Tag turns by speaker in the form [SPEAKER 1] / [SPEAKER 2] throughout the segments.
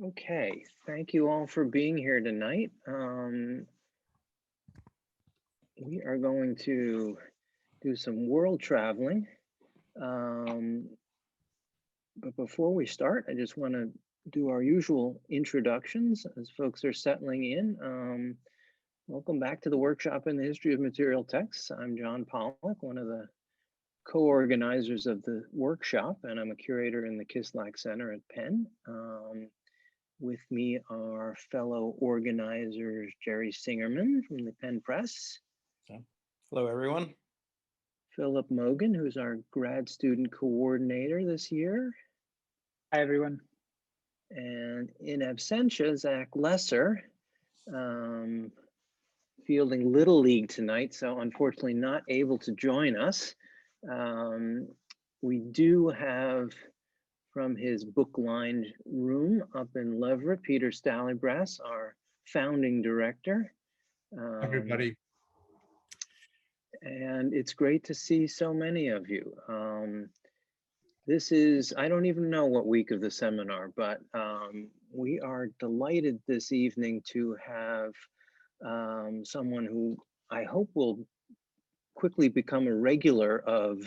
[SPEAKER 1] Okay, thank you all for being here tonight. We are going to do some world traveling. But before we start, I just want to do our usual introductions as folks are settling in. Welcome back to the workshop in the history of material texts. I'm John Pollack, one of the co-organizers of the workshop, and I'm a curator in the Kislak Center at Penn. With me are fellow organizers Jerry Singerman from the Penn Press.
[SPEAKER 2] Hello, everyone.
[SPEAKER 1] Philip Mogan, who's our grad student coordinator this year.
[SPEAKER 3] Hi, everyone.
[SPEAKER 1] And in absentia, Zach Lesser, fielding Little League tonight, so unfortunately not able to join us. We do have from his book-lined room up in Leverett, Peter Stallybrass, our founding director.
[SPEAKER 4] Everybody.
[SPEAKER 1] And it's great to see so many of you. This is, I don't even know what week of the seminar, but we are delighted this evening to have someone who I hope will quickly become a regular of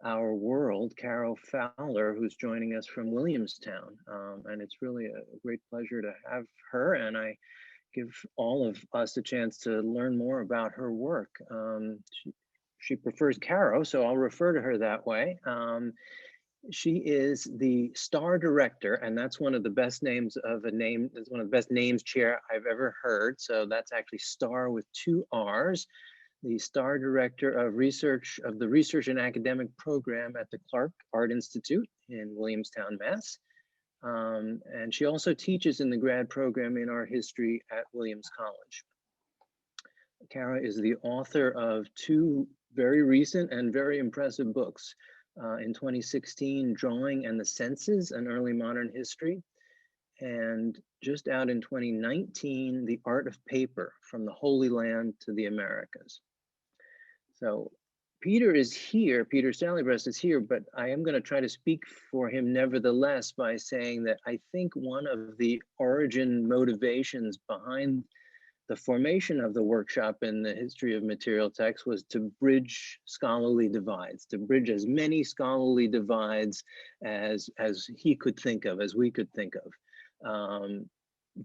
[SPEAKER 1] our world, Carol Fowler, who's joining us from Williamstown. And it's really a great pleasure to have her, and I give all of us a chance to learn more about her work. She prefers Caro, so I'll refer to her that way. She is the star director, and that's one of the best names of a name, it's one of the best names chair I've ever heard. So that's actually star with 2 R's. The star director of research of the research and academic program at the Clark Art Institute in Williamstown, Mass. And she also teaches in the grad program in art history at Williams College. Cara is the author of 2 very recent and very impressive books. In 2016, Drawing and the Senses, an Early Modern History. And just out in 2019, The Art of Paper, From the Holy Land to the Americas. So Peter is here, Peter Stallybrass is here, but I am going to try to speak for him nevertheless by saying that I think one of the origin motivations behind the formation of the workshop in the history of material text was to bridge scholarly divides, to bridge as many scholarly divides as he could think of, as we could think of.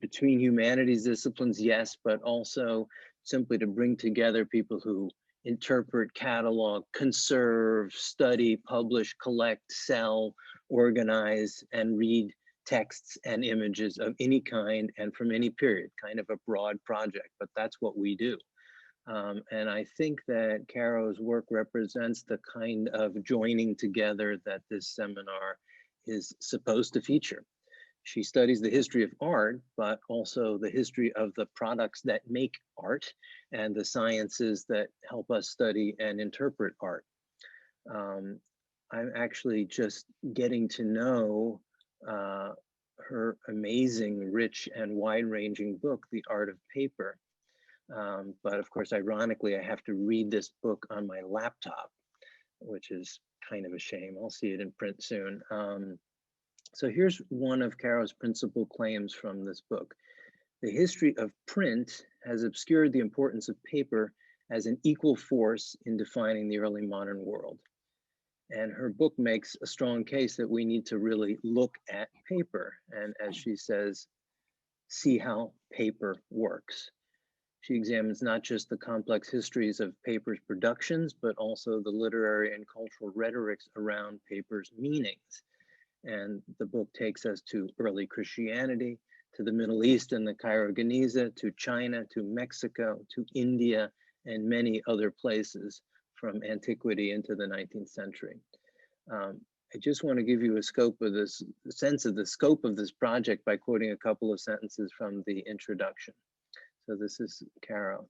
[SPEAKER 1] Between humanities disciplines, yes, but also simply to bring together people who interpret, catalog, conserve, study, publish, collect, sell, organize, and read texts and images of any kind and from any period, kind of a broad project, but that's what we do. And I think that Caro's work represents the kind of joining together that this seminar is supposed to feature. She studies the history of art, but also the history of the products that make art and the sciences that help us study and interpret art. I'm actually just getting to know her amazing, rich, and wide-ranging book, The Art of Paper. But of course, ironically, I have to read this book on my laptop, which is kind of a shame. I'll see it in print soon. So here's one of Caro's principal claims from this book. The history of print has obscured the importance of paper as an equal force in defining the early modern world. And her book makes a strong case that we need to really look at paper. And as she says, see how paper works. She examines not just the complex histories of paper's productions, but also the literary and cultural rhetorics around paper's meanings. And the book takes us to early Christianity, to the Middle East and the Cairo Geniza, to China, to Mexico, to India, and many other places from antiquity into the 19th century. I just want to give you a scope of this, a sense of the scope of this project by quoting a couple of sentences from the introduction. So this is Caro.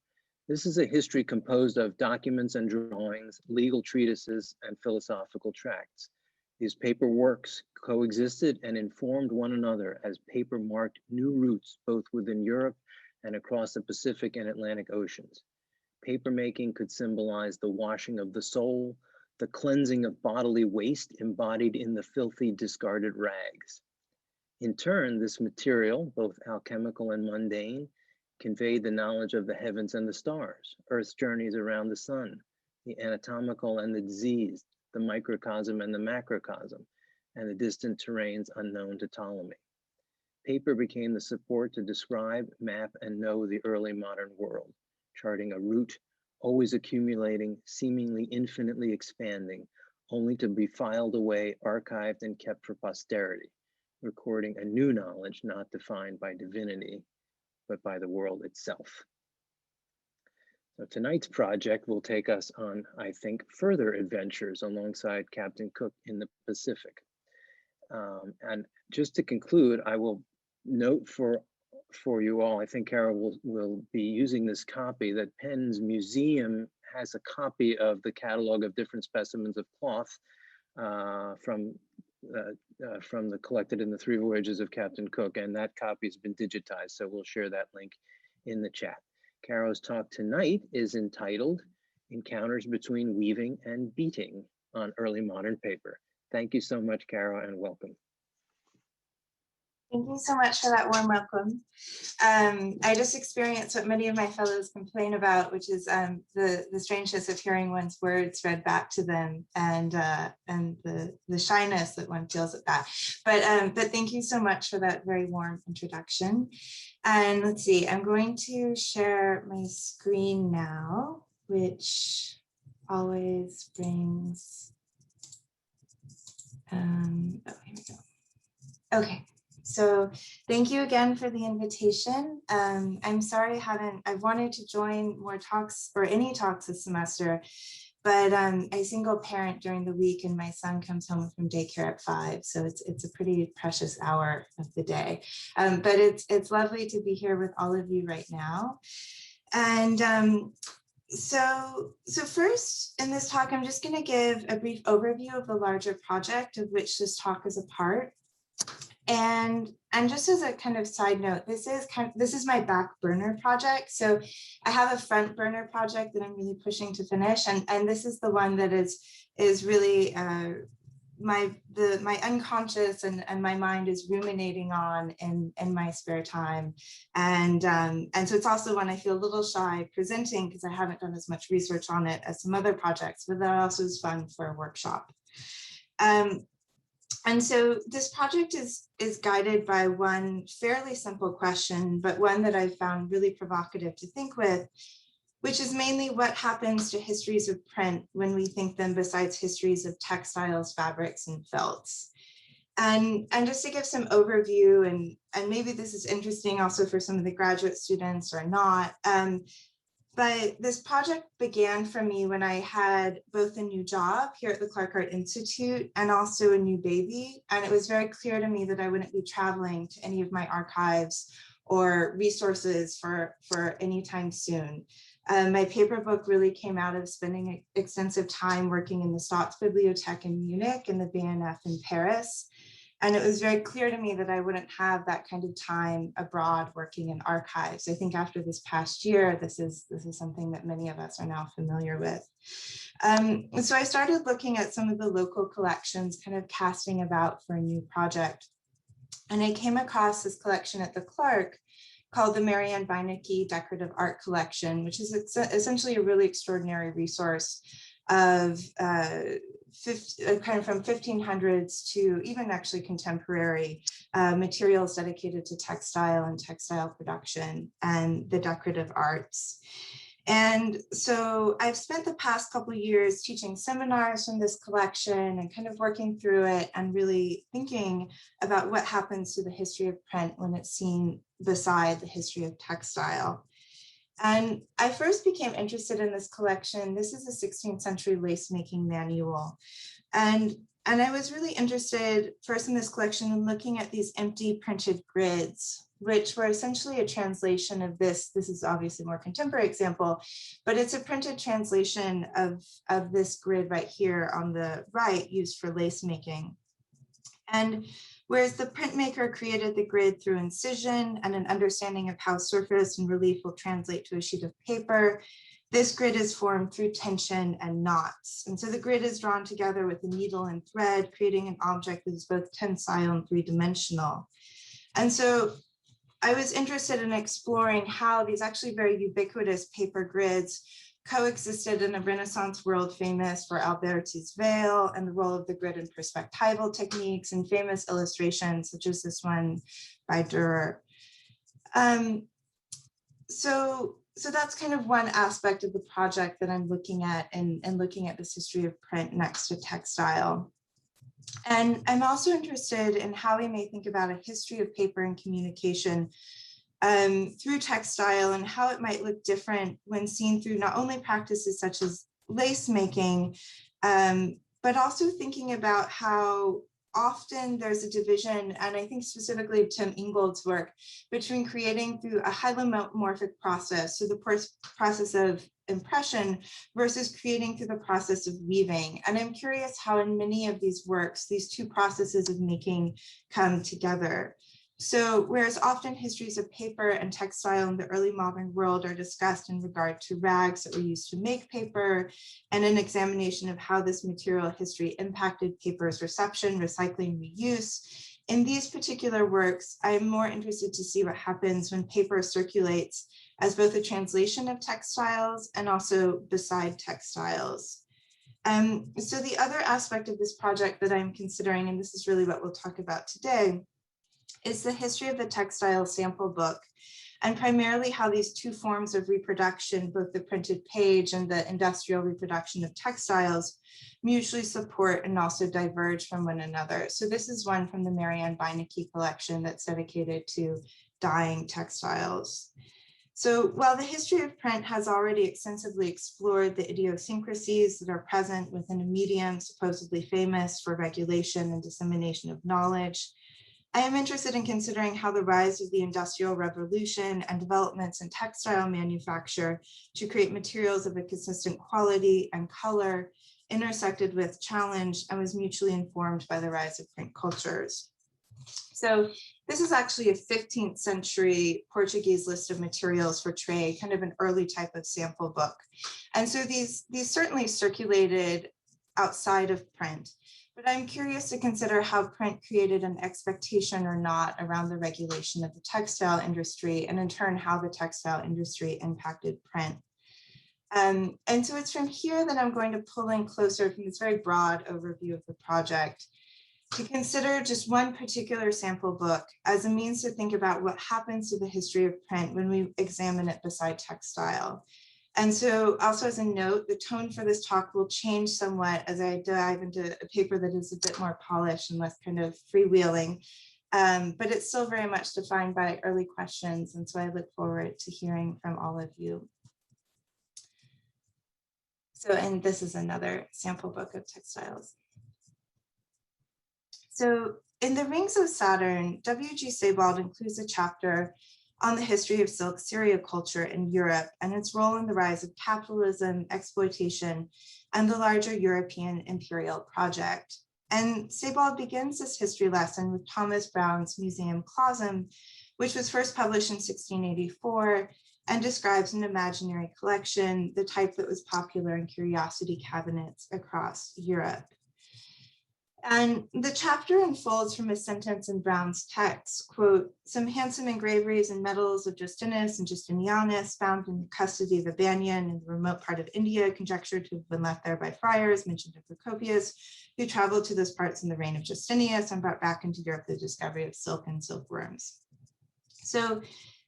[SPEAKER 1] This is a history composed of documents and drawings, legal treatises, and philosophical tracts. These paper works coexisted and informed one another as paper marked new routes both within Europe and across the Pacific and Atlantic Oceans. Papermaking could symbolize the washing of the soul, the cleansing of bodily waste embodied in the filthy discarded rags. In turn, this material, both alchemical and mundane, conveyed the knowledge of the heavens and the stars, Earth's journeys around the sun, the anatomical and the diseased, the microcosm and the macrocosm, and the distant terrains unknown to Ptolemy. Paper became the support to describe, map, and know the early modern world, charting a route, always accumulating, seemingly infinitely expanding, only to be filed away, archived, and kept for posterity, recording a new knowledge not defined by divinity, but by the world itself. So tonight's project will take us on, I think, further adventures alongside Captain Cook in the Pacific. And just to conclude, I will note for you all, I think Carol will be using this copy, that Penn's museum has a copy of the catalog of different specimens of cloth from the collected in the 3 Voyages of Captain Cook, and that copy has been digitized, so we'll share that link in the chat. Carol's talk tonight is entitled Encounters Between Weaving and Beating on Early Modern Paper. Thank you so much, Carol, and welcome.
[SPEAKER 4] Thank you so much for that warm welcome. I just experienced what many of my fellows complain about, which is the strangeness of hearing one's words read back to them, and the shyness that one feels at that. But thank you so much for that very warm introduction. And let's see, I'm going to share my screen now, which always brings, oh, here we go. Okay. So thank you again for the invitation. I'm sorry I've wanted to join more talks or any talks this semester, but I single parent during the week and my son comes home from daycare at 5. So it's a pretty precious hour of the day. But it's lovely to be here with all of you right now. And so first in this talk, I'm just going to give a brief overview of the larger project of which this talk is a part. And just as a kind of side note, this is my back burner project. So I have a front burner project that I'm really pushing to finish, and this is the one that is really my unconscious and my mind is ruminating on in my spare time, and so it's also one I feel a little shy presenting because I haven't done as much research on it as some other projects, but that also is fun for a workshop. And so this project is guided by one fairly simple question, but one that I found really provocative to think with, which is mainly what happens to histories of print when we think them besides histories of textiles, fabrics, and felts. And just to give some overview, and maybe this is interesting also for some of the graduate students or not, but this project began for me when I had both a new job here at the Clark Art Institute and also a new baby. And it was very clear to me that I wouldn't be traveling to any of my archives or resources for any time soon. My paper book really came out of spending extensive time working in the Staatsbibliothek in Munich and the BNF in Paris. And it was very clear to me that I wouldn't have that kind of time abroad working in archives. I think after this past year, this is something that many of us are now familiar with. So I started looking at some of the local collections, kind of casting about for a new project. And I came across this collection at the Clark called the Marianne Beinecke Decorative Art Collection, which is essentially a really extraordinary resource of kind of from 1500s to even actually contemporary materials dedicated to textile and textile production and the decorative arts. And so I've spent the past couple of years teaching seminars from this collection and kind of working through it and really thinking about what happens to the history of print when it's seen beside the history of textile. And I first became interested in this collection. This is a 16th century lace making manual. And I was really interested first in this collection in looking at these empty printed grids, which were essentially a translation of this. This is obviously a more contemporary example, but it's a printed translation of this grid right here on the right used for lace making. And whereas the printmaker created the grid through incision and an understanding of how surface and relief will translate to a sheet of paper, this grid is formed through tension and knots. And so the grid is drawn together with a needle and thread, creating an object that is both tensile and three-dimensional. And so I was interested in exploring how these actually very ubiquitous paper grids coexisted in a Renaissance world famous for Alberti's veil and the role of the grid in perspectival techniques and famous illustrations, such as this one by Dürer. So that's kind of one aspect of the project that I'm looking at and looking at this history of print next to textile. And I'm also interested in how we may think about a history of paper and communication through textile and how it might look different when seen through not only practices such as lace making, but also thinking about how often there's a division, and I think specifically Tim Ingold's work, between creating through a hylomorphic process, so the process of impression, versus creating through the process of weaving. And I'm curious how in many of these works, these two processes of making come together. So whereas often histories of paper and textile in the early modern world are discussed in regard to rags that were used to make paper, and an examination of how this material history impacted paper's reception, recycling, reuse, in these particular works, I'm more interested to see what happens when paper circulates as both a translation of textiles and also beside textiles. So the other aspect of this project that I'm considering, and this is really what we'll talk about today, is the history of the textile sample book, and primarily how these two forms of reproduction, both the printed page and the industrial reproduction of textiles, mutually support and also diverge from one another. So this is one from the Marianne Beinecke collection that's dedicated to dyeing textiles. So while the history of print has already extensively explored the idiosyncrasies that are present within a medium supposedly famous for regulation and dissemination of knowledge, I am interested in considering how the rise of the Industrial Revolution and developments in textile manufacture to create materials of a consistent quality and color intersected with challenge and was mutually informed by the rise of print cultures. So this is actually a 15th century Portuguese list of materials for trade, kind of an early type of sample book. And so these certainly circulated outside of print. But I'm curious to consider how print created an expectation or not around the regulation of the textile industry, and in turn, how the textile industry impacted print. And so it's from here that I'm going to pull in closer from this very broad overview of the project to consider just one particular sample book as a means to think about what happens to the history of print when we examine it beside textile. And so also as a note, the tone for this talk will change somewhat as I dive into a paper that is a bit more polished and less kind of freewheeling, but it's still very much defined by early questions. And so I look forward to hearing from all of you. So, and this is another sample book of textiles. So in The Rings of Saturn, W.G. Sebald includes a chapter on the history of silk serioculture in Europe and its role in the rise of capitalism, exploitation, and the larger European imperial project. And Sebald begins this history lesson with Thomas Brown's Museum Clausum, which was first published in 1684 and describes an imaginary collection, the type that was popular in curiosity cabinets across Europe. And the chapter unfolds from a sentence in Brown's text, quote, "Some handsome engravings and medals of Justinus and Justinianus found in the custody of a banyan in the remote part of India, conjectured to have been left there by friars, mentioned in Procopius, who traveled to those parts in the reign of Justinius and brought back into Europe the discovery of silk and silkworms." So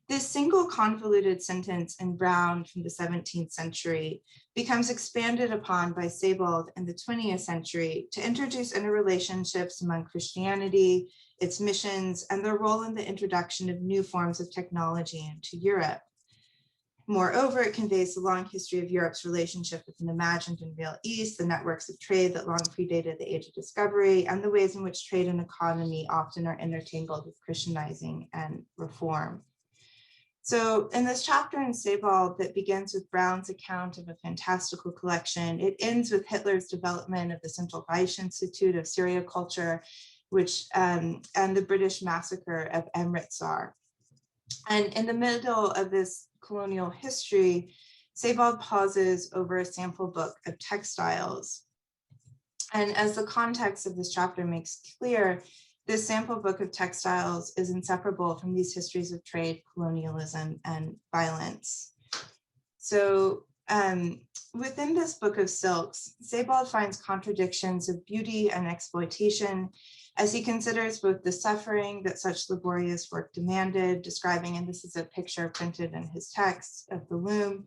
[SPEAKER 4] this single convoluted sentence in Brown from the 17th century becomes expanded upon by Sebald in the 20th century to introduce interrelationships among Christianity, its missions, and their role in the introduction of new forms of technology into Europe. Moreover, it conveys the long history of Europe's relationship with an imagined and real East, the networks of trade that long predated the Age of Discovery, and the ways in which trade and economy often are intertangled with Christianizing and reform. So in this chapter in Sebald that begins with Brown's account of a fantastical collection, it ends with Hitler's development of the Central Reich Institute of Serioculture, which and the British massacre of Amritsar. And in the middle of this colonial history, Sebald pauses over a sample book of textiles. And as the context of this chapter makes clear, This sample book of textiles is inseparable from these histories of trade, colonialism, and violence. So within this book of silks, Sebald finds contradictions of beauty and exploitation as he considers both the suffering that such laborious work demanded, describing, and this is a picture printed in his text of the loom,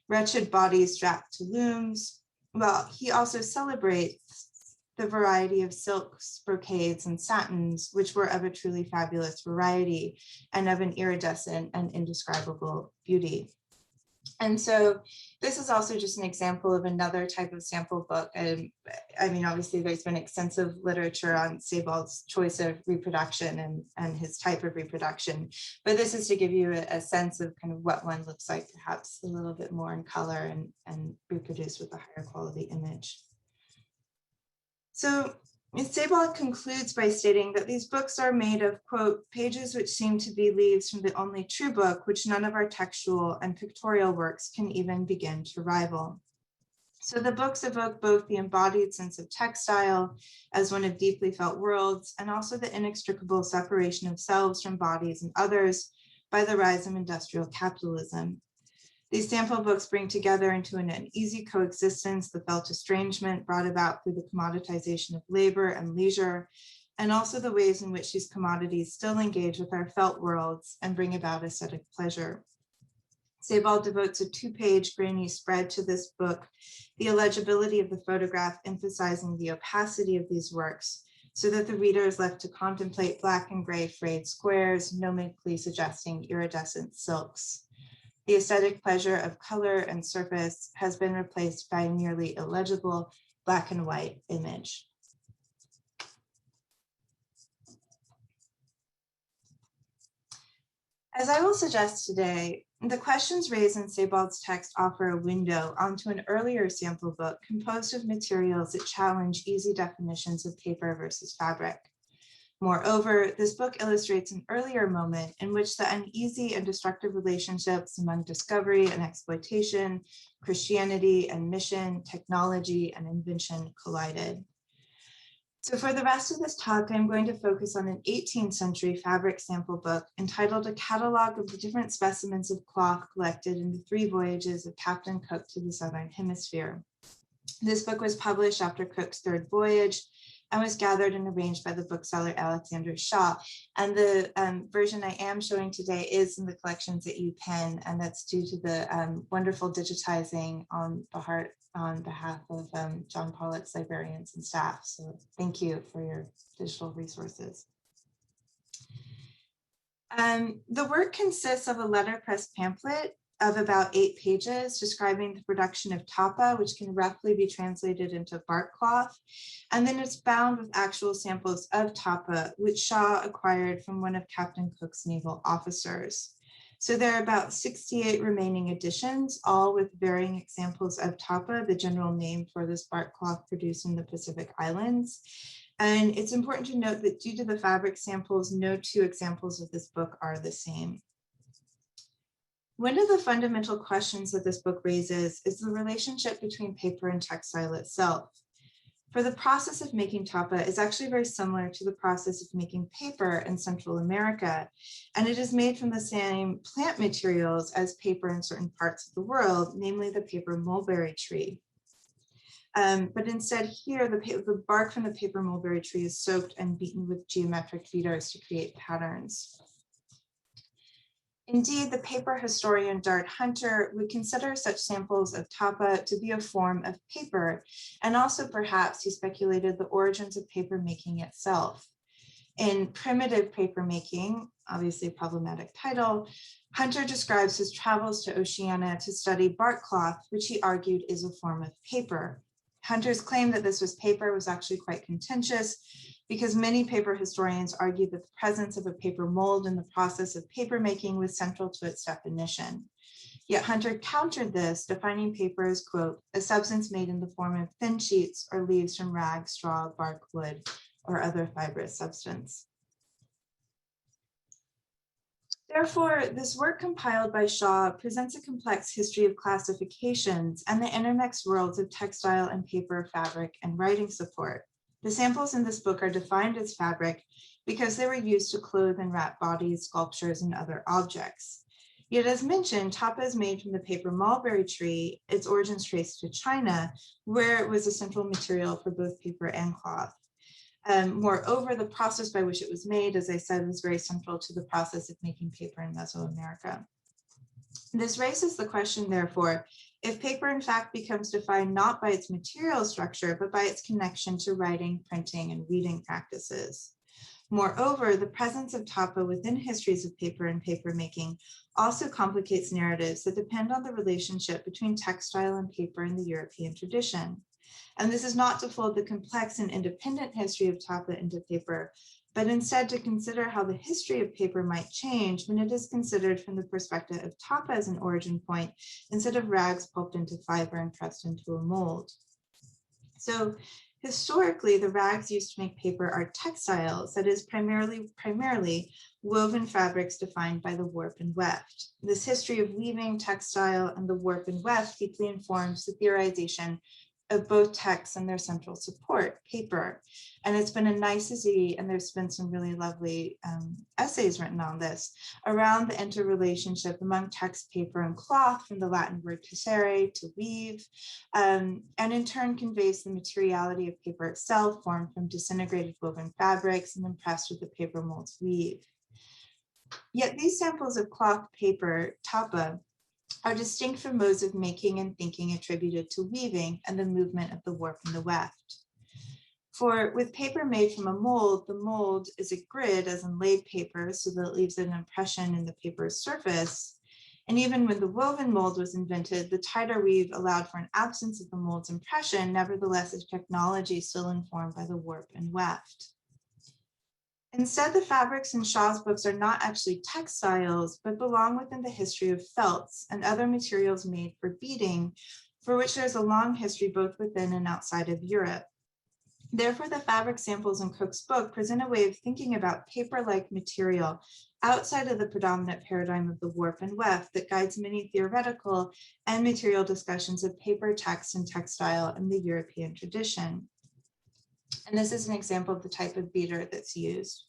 [SPEAKER 4] wretched bodies strapped to looms. Well, he also celebrates the variety of silks, brocades, and satins, which were of a truly fabulous variety and of an iridescent and indescribable beauty. And so this is also just an example of another type of sample book. And I mean, obviously there's been extensive literature on Sebald's choice of reproduction and his type of reproduction, but this is to give you a sense of kind of what one looks like, perhaps a little bit more in color and reproduced with a higher quality image. So Sebald concludes by stating that these books are made of, quote, pages which seem to be leaves from the only true book, which none of our textual and pictorial works can even begin to rival. So the books evoke both the embodied sense of textile as one of deeply felt worlds, and also the inextricable separation of selves from bodies and others by the rise of industrial capitalism. These sample books bring together into an uneasy coexistence the felt estrangement brought about through the commoditization of labor and leisure, and also the ways in which these commodities still engage with our felt worlds and bring about aesthetic pleasure. Sebald devotes a 2-page grainy spread to this book, the illegibility of the photograph emphasizing the opacity of these works, so that the reader is left to contemplate black and gray frayed squares, nomically suggesting iridescent silks. The aesthetic pleasure of color and surface has been replaced by a nearly illegible black and white image. As I will suggest today, the questions raised in Sebald's text offer a window onto an earlier sample book composed of materials that challenge easy definitions of paper versus fabric. Moreover, this book illustrates an earlier moment in which the uneasy and destructive relationships among discovery and exploitation, Christianity and mission, technology and invention collided. So for the rest of this talk, I'm going to focus on an 18th century fabric sample book entitled A Catalogue of the Different Specimens of Cloth Collected in the 3 Voyages of Captain Cook to the Southern Hemisphere. This book was published after Cook's 3rd voyage and was gathered and arranged by the bookseller Alexander Shaw. And the version I am showing today is in the collections at UPenn, and that's due to the wonderful digitizing on behalf of John Pollock's librarians and staff. So thank you for your digital resources. The work consists of a letterpress pamphlet of about 8 pages describing the production of tapa, which can roughly be translated into bark cloth. And then it's bound with actual samples of tapa, which Shaw acquired from one of Captain Cook's naval officers. So there are about 68 remaining editions, all with varying examples of tapa, the general name for this bark cloth produced in the Pacific Islands. And it's important to note that due to the fabric samples, no 2 examples of this book are the same. One of the fundamental questions that this book raises is the relationship between paper and textile itself. For the process of making tapa is actually very similar to the process of making paper in Central America, and it is made from the same plant materials as paper in certain parts of the world, namely the paper mulberry tree. But instead here, the bark from the paper mulberry tree is soaked and beaten with geometric feeders to create patterns. Indeed, the paper historian Dart Hunter would consider such samples of tapa to be a form of paper, and also perhaps he speculated the origins of paper making itself. In Primitive Paper Making, obviously a problematic title, Hunter describes his travels to Oceania to study bark cloth, which he argued is a form of paper. Hunter's claim that this was paper was actually quite contentious, because many paper historians argued that the presence of a paper mold in the process of paper making was central to its definition. Yet Hunter countered this, defining paper as, quote, a substance made in the form of thin sheets or leaves from rags, straw, bark, wood, or other fibrous substance. Therefore, this work compiled by Shaw presents a complex history of classifications and the intermixed worlds of textile and paper, fabric, and writing support. The samples in this book are defined as fabric because they were used to clothe and wrap bodies, sculptures, and other objects. Yet as mentioned, tapa is made from the paper mulberry tree, its origins traced to China, where it was a central material for both paper and cloth. Moreover, the process by which it was made, as I said, was very central to the process of making paper in Mesoamerica. This raises the question, therefore, if paper in fact becomes defined not by its material structure, but by its connection to writing, printing, and reading practices. Moreover, the presence of tapa within histories of paper and papermaking also complicates narratives that depend on the relationship between textile and paper in the European tradition. And this is not to fold the complex and independent history of tapa into paper, but instead to consider how the history of paper might change when it is considered from the perspective of tapa as an origin point, instead of rags pulped into fiber and pressed into a mold. So historically, the rags used to make paper are textiles, that is primarily woven fabrics defined by the warp and weft. This history of weaving, textile, and the warp and weft deeply informs the theorization of both texts and their central support, paper. And it's been a nicety, and there's been some really lovely essays written on this, around the interrelationship among text, paper, and cloth, from the Latin word tessere, to weave, and in turn conveys the materiality of paper itself, formed from disintegrated woven fabrics and impressed with the paper mold's weave. Yet these samples of cloth, paper, tapa, are distinct from modes of making and thinking attributed to weaving and the movement of the warp and the weft. For with paper made from a mold, the mold is a grid, as in laid paper, so that it leaves an impression in the paper's surface. And even when the woven mold was invented, the tighter weave allowed for an absence of the mold's impression. Nevertheless, the technology is still informed by the warp and weft. Instead, the fabrics in Shaw's books are not actually textiles, but belong within the history of felts and other materials made for beading, for which there's a long history both within and outside of Europe. Therefore, the fabric samples in Cook's book present a way of thinking about paper-like material outside of the predominant paradigm of the warp and weft that guides many theoretical and material discussions of paper, text, and textile in the European tradition. And this is an example of the type of beater that's used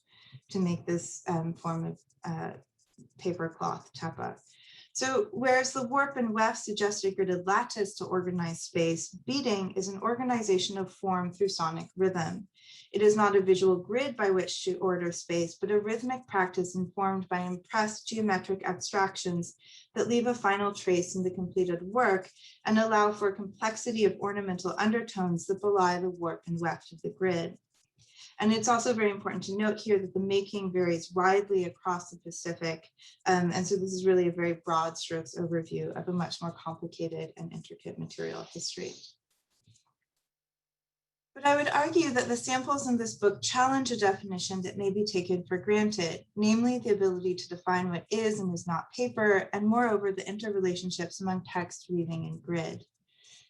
[SPEAKER 4] to make this form of paper cloth tapa. So whereas the warp and weft suggest a gridded lattice to organize space, beading is an organization of form through sonic rhythm. It is not a visual grid by which to order space, but a rhythmic practice informed by impressed geometric abstractions that leave a final trace in the completed work and allow for a complexity of ornamental undertones that belie the warp and weft of the grid. And it's also very important to note here that the making varies widely across the Pacific. And so this is really a very broad strokes overview of a much more complicated and intricate material history. But I would argue that the samples in this book challenge a definition that may be taken for granted, namely the ability to define what is and is not paper, and moreover, the interrelationships among text, weaving, and grid.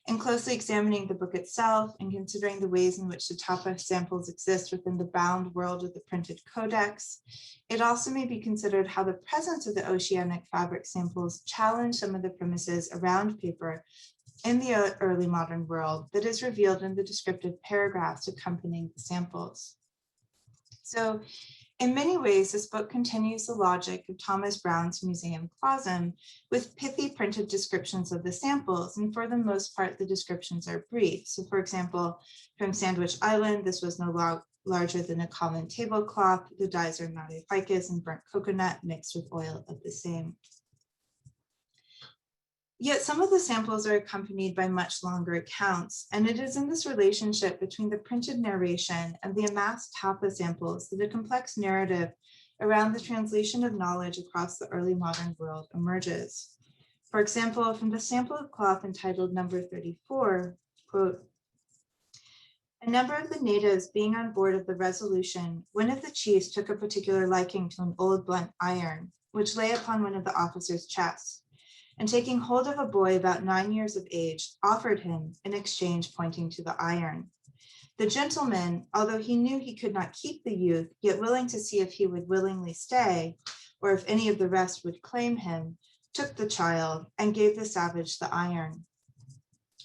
[SPEAKER 4] In closely examining the book itself and considering the ways in which the tapa samples exist within the bound world of the printed codex, it also may be considered how the presence of the oceanic fabric samples challenge some of the premises around paper in the early modern world that is revealed in the descriptive paragraphs accompanying the samples. So in many ways, this book continues the logic of Thomas Brown's Museum Clausum with pithy printed descriptions of the samples, and for the most part, the descriptions are brief. So for example, from Sandwich Island, this was no larger than a common tablecloth. The dyes are Mauri ficus and burnt coconut mixed with oil of the same. Yet some of the samples are accompanied by much longer accounts, and it is in this relationship between the printed narration and the amassed tapa samples that a complex narrative around the translation of knowledge across the early modern world emerges. For example, from the sample of cloth entitled Number 34, quote, "A number of the natives being on board of the Resolution, one of the chiefs took a particular liking to an old blunt iron, which lay upon one of the officers' chests, and taking hold of a boy about 9 years of age, offered him, in exchange pointing to the iron. The gentleman, although he knew he could not keep the youth, yet willing to see if he would willingly stay, or if any of the rest would claim him, took the child and gave the savage the iron.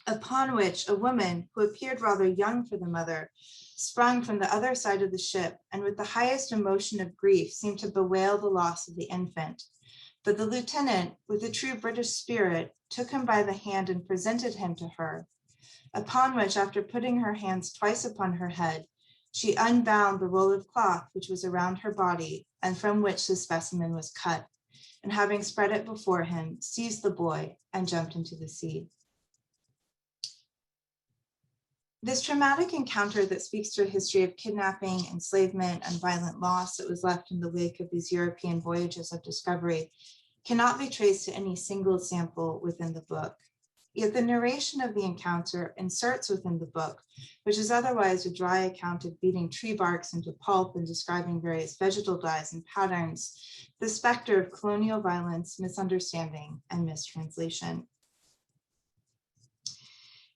[SPEAKER 4] upon which a woman, who appeared rather young for the mother, sprung from the other side of the ship, and with the highest emotion of grief seemed to bewail the loss of the infant. But the lieutenant, with a true British spirit, took him by the hand and presented him to her, upon which, after putting her hands twice upon her head, she unbound the roll of cloth which was around her body, and from which the specimen was cut, and having spread it before him, seized the boy and jumped into the sea. This traumatic encounter that speaks to a history of kidnapping, enslavement, and violent loss that was left in the wake of these European voyages of discovery cannot be traced to any single sample within the book. Yet the narration of the encounter inserts within the book, which is otherwise a dry account of beating tree barks into pulp and describing various vegetal dyes and patterns, the specter of colonial violence, misunderstanding, and mistranslation.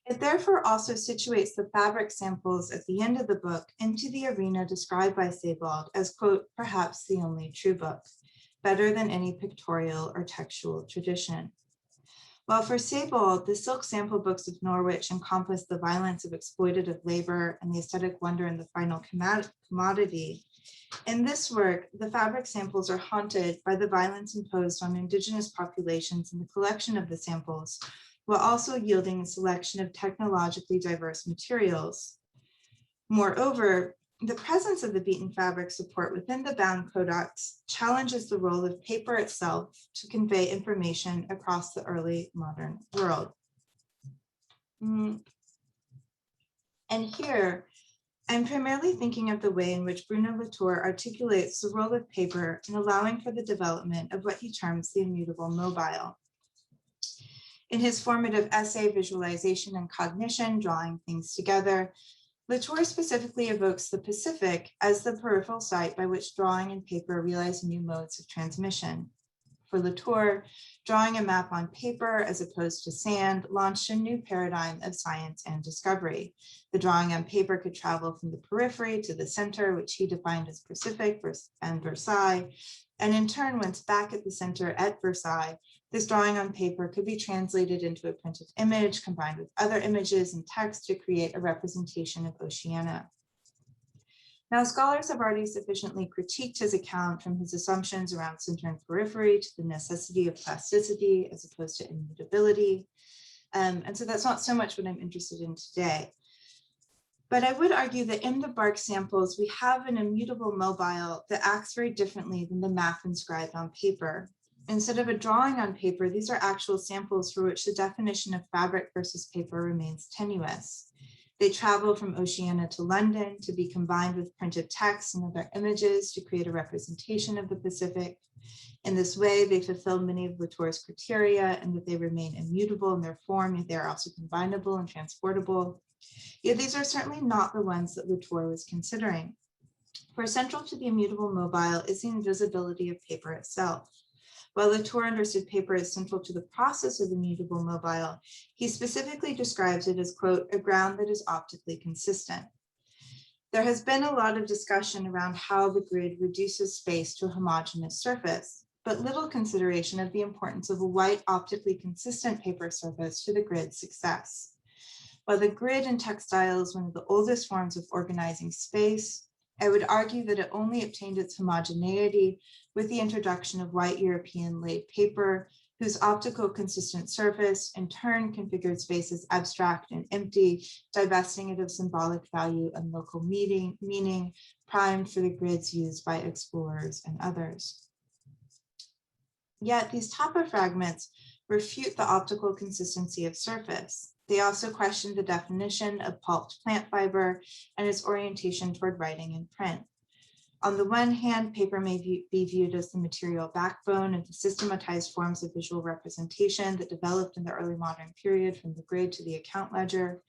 [SPEAKER 4] It therefore also situates the fabric samples at the end of the book into the arena described by Sebald as, quote, perhaps the only true book, better than any pictorial or textual tradition. While for Sebald, the silk sample books of Norwich encompass the violence of exploitative labor and the aesthetic wonder in the final commodity, in this work, the fabric samples are haunted by the violence imposed on indigenous populations in the collection of the samples, while also yielding a selection of technologically diverse materials. Moreover, the presence of the beaten fabric support within the bound codex challenges the role of paper itself to convey information across the early modern world. And here, I'm primarily thinking of the way in which Bruno Latour articulates the role of paper in allowing for the development of what he terms the immutable mobile. In his formative essay, Visualization and Cognition, Drawing Things Together, Latour specifically evokes the Pacific as the peripheral site by which drawing and paper realize new modes of transmission. For Latour, drawing a map on paper as opposed to sand launched a new paradigm of science and discovery. The drawing on paper could travel from the periphery to the center, which he defined as Pacific and Versailles, and in turn, once back at the center at Versailles, this drawing on paper could be translated into a printed image combined with other images and text to create a representation of Oceania. Now, scholars have already sufficiently critiqued his account, from his assumptions around center and periphery to the necessity of plasticity as opposed to immutability. And so that's not so much what I'm interested in today. But I would argue that in the bark samples, we have an immutable mobile that acts very differently than the map inscribed on paper. Instead of a drawing on paper, these are actual samples for which the definition of fabric versus paper remains tenuous. They travel from Oceania to London to be combined with printed text and other images to create a representation of the Pacific. In this way, they fulfill many of Latour's criteria, and that they remain immutable in their form, yet they are also combinable and transportable. Yet these are certainly not the ones that Latour was considering. For central to the immutable mobile is the invisibility of paper itself. While Latour understood paper as central to the process of the immutable mobile, he specifically describes it as, quote, a ground that is optically consistent. There has been a lot of discussion around how the grid reduces space to a homogeneous surface, but little consideration of the importance of a white optically consistent paper surface to the grid's success. While the grid in textile is one of the oldest forms of organizing space, I would argue that it only obtained its homogeneity with the introduction of white European laid paper, whose optical consistent surface in turn configured space as abstract and empty, divesting it of symbolic value and local meaning, primed for the grids used by explorers and others. Yet these tapa fragments refute the optical consistency of surface. They also question the definition of pulped plant fiber and its orientation toward writing and print. On the one hand, paper may be viewed as the material backbone of the systematized forms of visual representation that developed in the early modern period from the grid to the account ledger.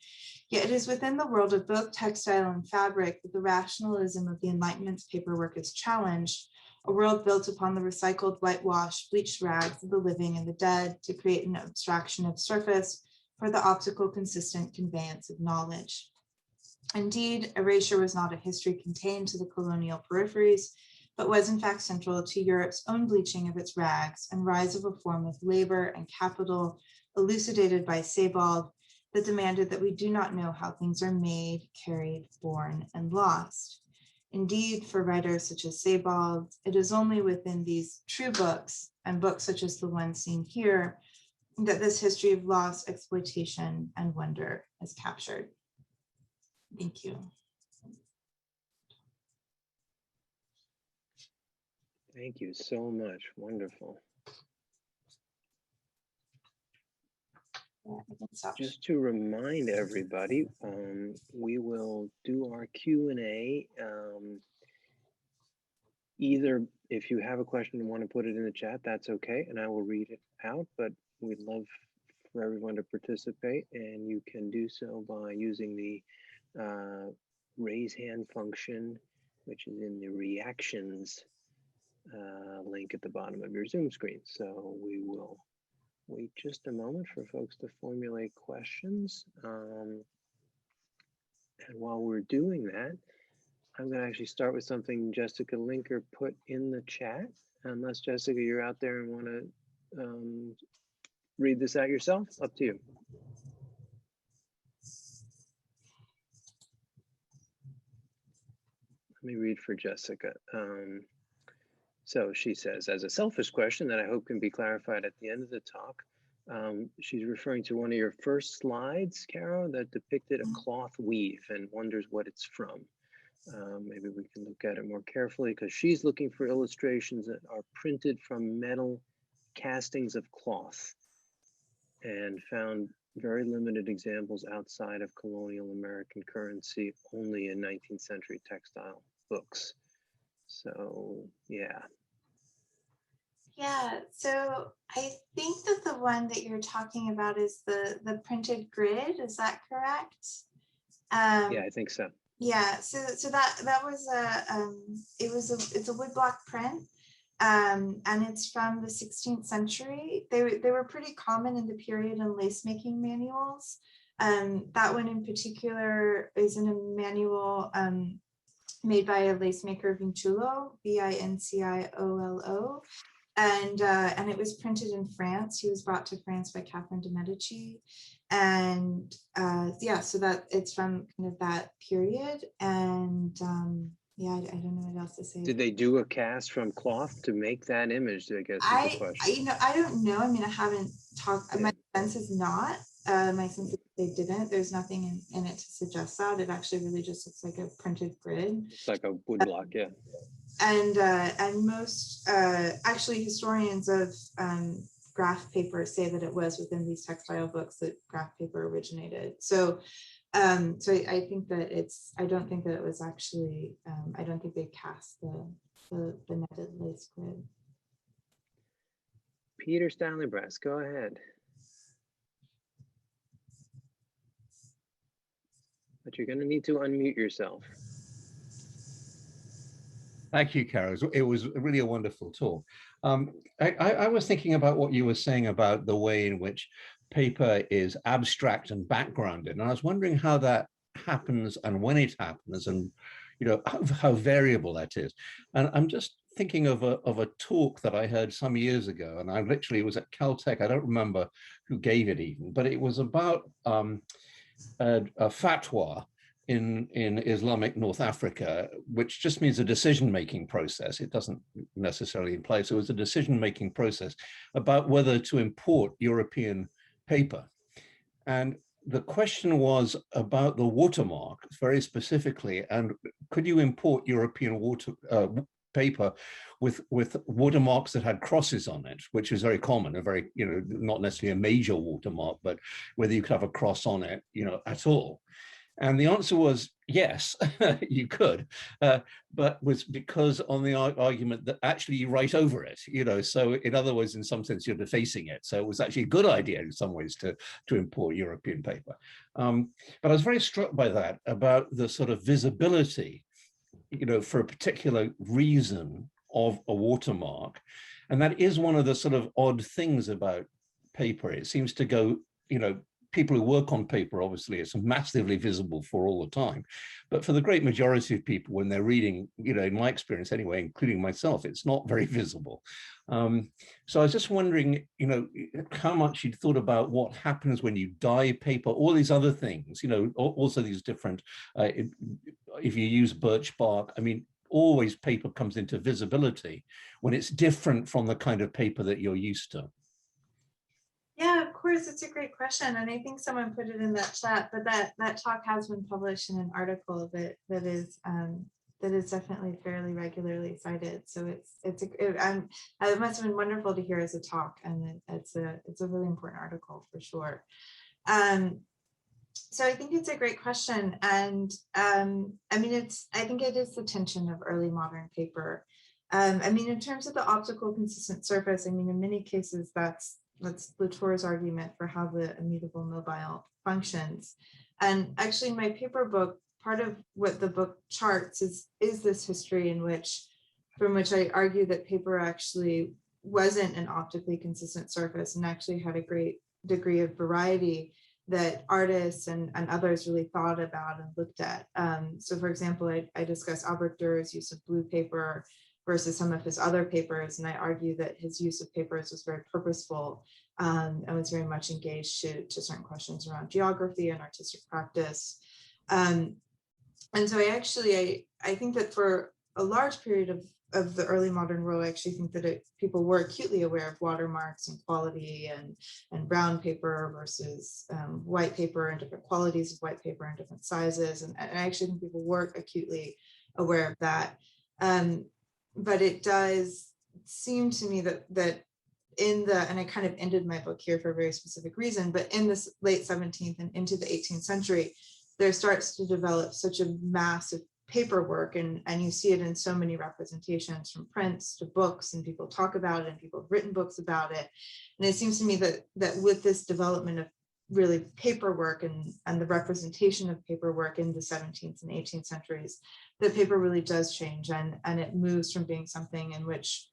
[SPEAKER 4] Yet it is within the world of both textile and fabric that the rationalism of the Enlightenment's paperwork is challenged, a world built upon the recycled, whitewashed, bleached rags of the living and the dead to create an abstraction of surface for the optical consistent conveyance of knowledge. Indeed, erasure was not a history contained to the colonial peripheries, but was in fact central to Europe's own bleaching of its rags and rise of a form of labor and capital elucidated by Sebald that demanded that we do not know how things are made, carried, borne, and lost. Indeed, for writers such as Sebald, it is only within these true books and books such as the one seen here that this history of loss, exploitation, and wonder is captured. Thank you.
[SPEAKER 1] Thank you so much. Wonderful.
[SPEAKER 4] Yeah, I can stop.
[SPEAKER 1] Just to remind everybody, we will do our Q&A. Either if you have a question and want to put it in the chat, that's okay, and I will read it out, but we'd love for everyone to participate, and you can do so by using the raise hand function, which is in the reactions link at the bottom of your Zoom screen. So we will wait just a moment for folks to formulate questions. And while we're doing that, I'm going to actually start with something Jessica Linker put in the chat. Unless, Jessica, you're out there and want to read this out yourself, up to you. Let me read for Jessica. So she says, as a selfish question that I hope can be clarified at the end of the talk, she's referring to one of your first slides, Caro, that depicted a cloth weave and wonders what it's from. Maybe we can look at it more carefully because she's looking for illustrations that are printed from metal castings of cloth and found very limited examples outside of colonial American currency, only in 19th century textile books. So, yeah.
[SPEAKER 4] Yeah, so I think that the one that you're talking about is the printed grid. Is that correct?
[SPEAKER 1] Yeah, I think so.
[SPEAKER 4] Yeah, so that was it's a woodblock print, and it's from the 16th century. They were pretty common in the period in lace making manuals. That one in particular is in a manual made by a lace maker, Vinciolo, Vinciolo. And it was printed in France. He was brought to France by Catherine de Medici. And yeah, so that it's from kind of that period. And yeah, I don't know what else to say.
[SPEAKER 1] Did they do a cast from cloth to make that image, I guess is the question.
[SPEAKER 4] I don't know. I mean, I haven't talked, my sense is not. My sense is they didn't. There's nothing in it to suggest that. It actually really just looks like a printed grid.
[SPEAKER 1] It's like a woodblock, yeah.
[SPEAKER 4] And most actually historians of graph paper say that it was within these textile books that graph paper originated. So so I think that I don't think that it was actually, I don't think they cast the netted lace grid.
[SPEAKER 1] Peter Stanley-Brass, go ahead. But you're going to need to unmute yourself.
[SPEAKER 5] Thank you, Caro. It was really a wonderful talk. I was thinking about what you were saying about the way in which paper is abstract and backgrounded, and I was wondering how that happens and when it happens, and how variable that is. And I'm just thinking of a talk that I heard some years ago, and I literally was at Caltech. I don't remember who gave it even, but it was about a fatwa in Islamic North Africa, which just means a decision-making process. It doesn't necessarily imply, so it was a decision-making process about whether to import European paper. And the question was about the watermark very specifically, and could you import European paper with watermarks that had crosses on it, which is very common, a very, not necessarily a major watermark, but whether you could have a cross on it, at all. And the answer was yes, you could, but was because on the argument that actually you write over it, so in other words, in some sense, you're defacing it. So it was actually a good idea in some ways to import European paper. But I was very struck by that, about the sort of visibility, for a particular reason of a watermark. And that is one of the sort of odd things about paper. It seems to go, people who work on paper, obviously, it's massively visible for all the time. But for the great majority of people, when they're reading, in my experience anyway, including myself, it's not very visible. So I was just wondering, how much you'd thought about what happens when you dye paper, all these other things, also these different, if you use birch bark, I mean, always paper comes into visibility when it's different from the kind of paper that you're used to.
[SPEAKER 4] Yeah, of course, it's a great question. And I think someone put it in that chat, but that talk has been published in an article that is definitely fairly regularly cited. So it must have been wonderful to hear as a talk, and it's a really important article for sure. So I think it's a great question, and I think it is the tension of early modern paper. In terms of the optical consistent surface, in many cases that's Latour's argument for how the immutable mobile functions. And actually, my paper book, part of what the book charts is this history from which I argue that paper actually wasn't an optically consistent surface and actually had a great degree of variety that artists and others really thought about and looked at. So for example, I discuss Albert Durer's use of blue paper versus some of his other papers, and I argue that his use of papers was very purposeful and was very much engaged to certain questions around geography and artistic practice. And so I think that for a large period of the early modern world, I actually think that people were acutely aware of watermarks and quality and brown paper versus white paper and different qualities of white paper and different sizes. And I actually think people were acutely aware of that. But it does seem to me that and I kind of ended my book here for a very specific reason, but in this late 17th and into the 18th century, there starts to develop such a massive paperwork, and you see it in so many representations, from prints to books, and people talk about it and people have written books about it. And it seems to me that with this development of really paperwork and the representation of paperwork in the 17th and 18th centuries, the paper really does change, and it moves from being something in which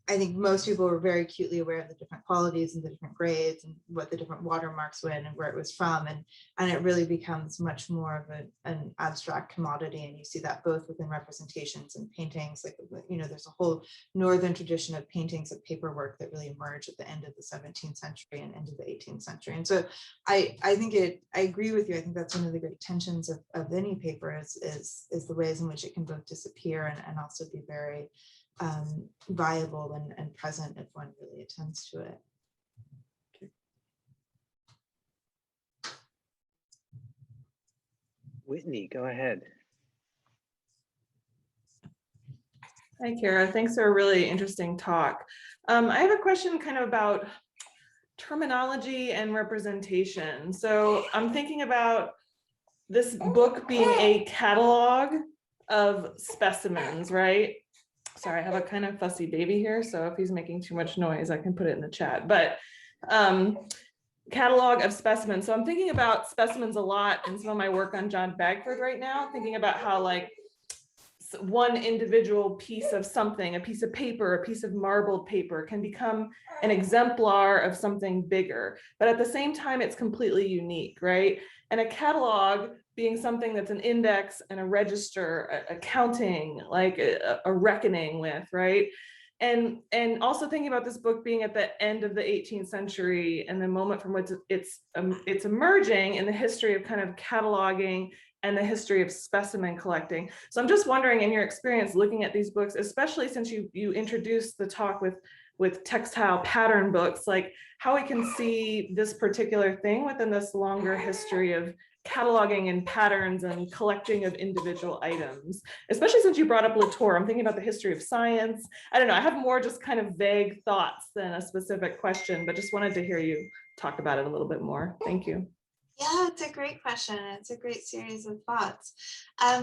[SPEAKER 4] I think most people were very acutely aware of the different qualities and the different grades and what the different watermarks were and where it was from. And it really becomes much more of an abstract commodity. And you see that both within representations and paintings, like, there's a whole northern tradition of paintings of paperwork that really emerged at the end of the 17th century and into the 18th century. And so I agree with you. I think that's one of the great tensions of any paper is the ways in which it can both disappear and also be very viable and present if one really attends to it.
[SPEAKER 1] Whitney, go ahead.
[SPEAKER 6] Hi, Kara. Thanks for a really interesting talk. I have a question kind of about terminology and representation. So I'm thinking about this book being a catalog of specimens, right? Sorry, I have a kind of fussy baby here, so if he's making too much noise, I can put it in the chat. But catalog of specimens. So I'm thinking about specimens a lot in some of my work on John Bagford right now, thinking about how, like, one individual piece of something, a piece of paper, a piece of marbled paper, can become an exemplar of something bigger. But at the same time, it's completely unique, right? And a catalog being something that's an index and a register, a counting, like a reckoning with, right? And also thinking about this book being at the end of the 18th century and the moment from which it's emerging in the history of kind of cataloging and the history of specimen collecting. So I'm just wondering, in your experience looking at these books, especially since you introduced the talk with textile pattern books, like how we can see this particular thing within this longer history of cataloging and patterns and collecting of individual items, especially since you brought up Latour. I'm thinking about the history of science. I don't know, I have more just kind of vague thoughts than a specific question, but just wanted to hear you talk about it a little bit more. Thank you.
[SPEAKER 4] Yeah, it's a great question. It's a great series of thoughts. Yeah,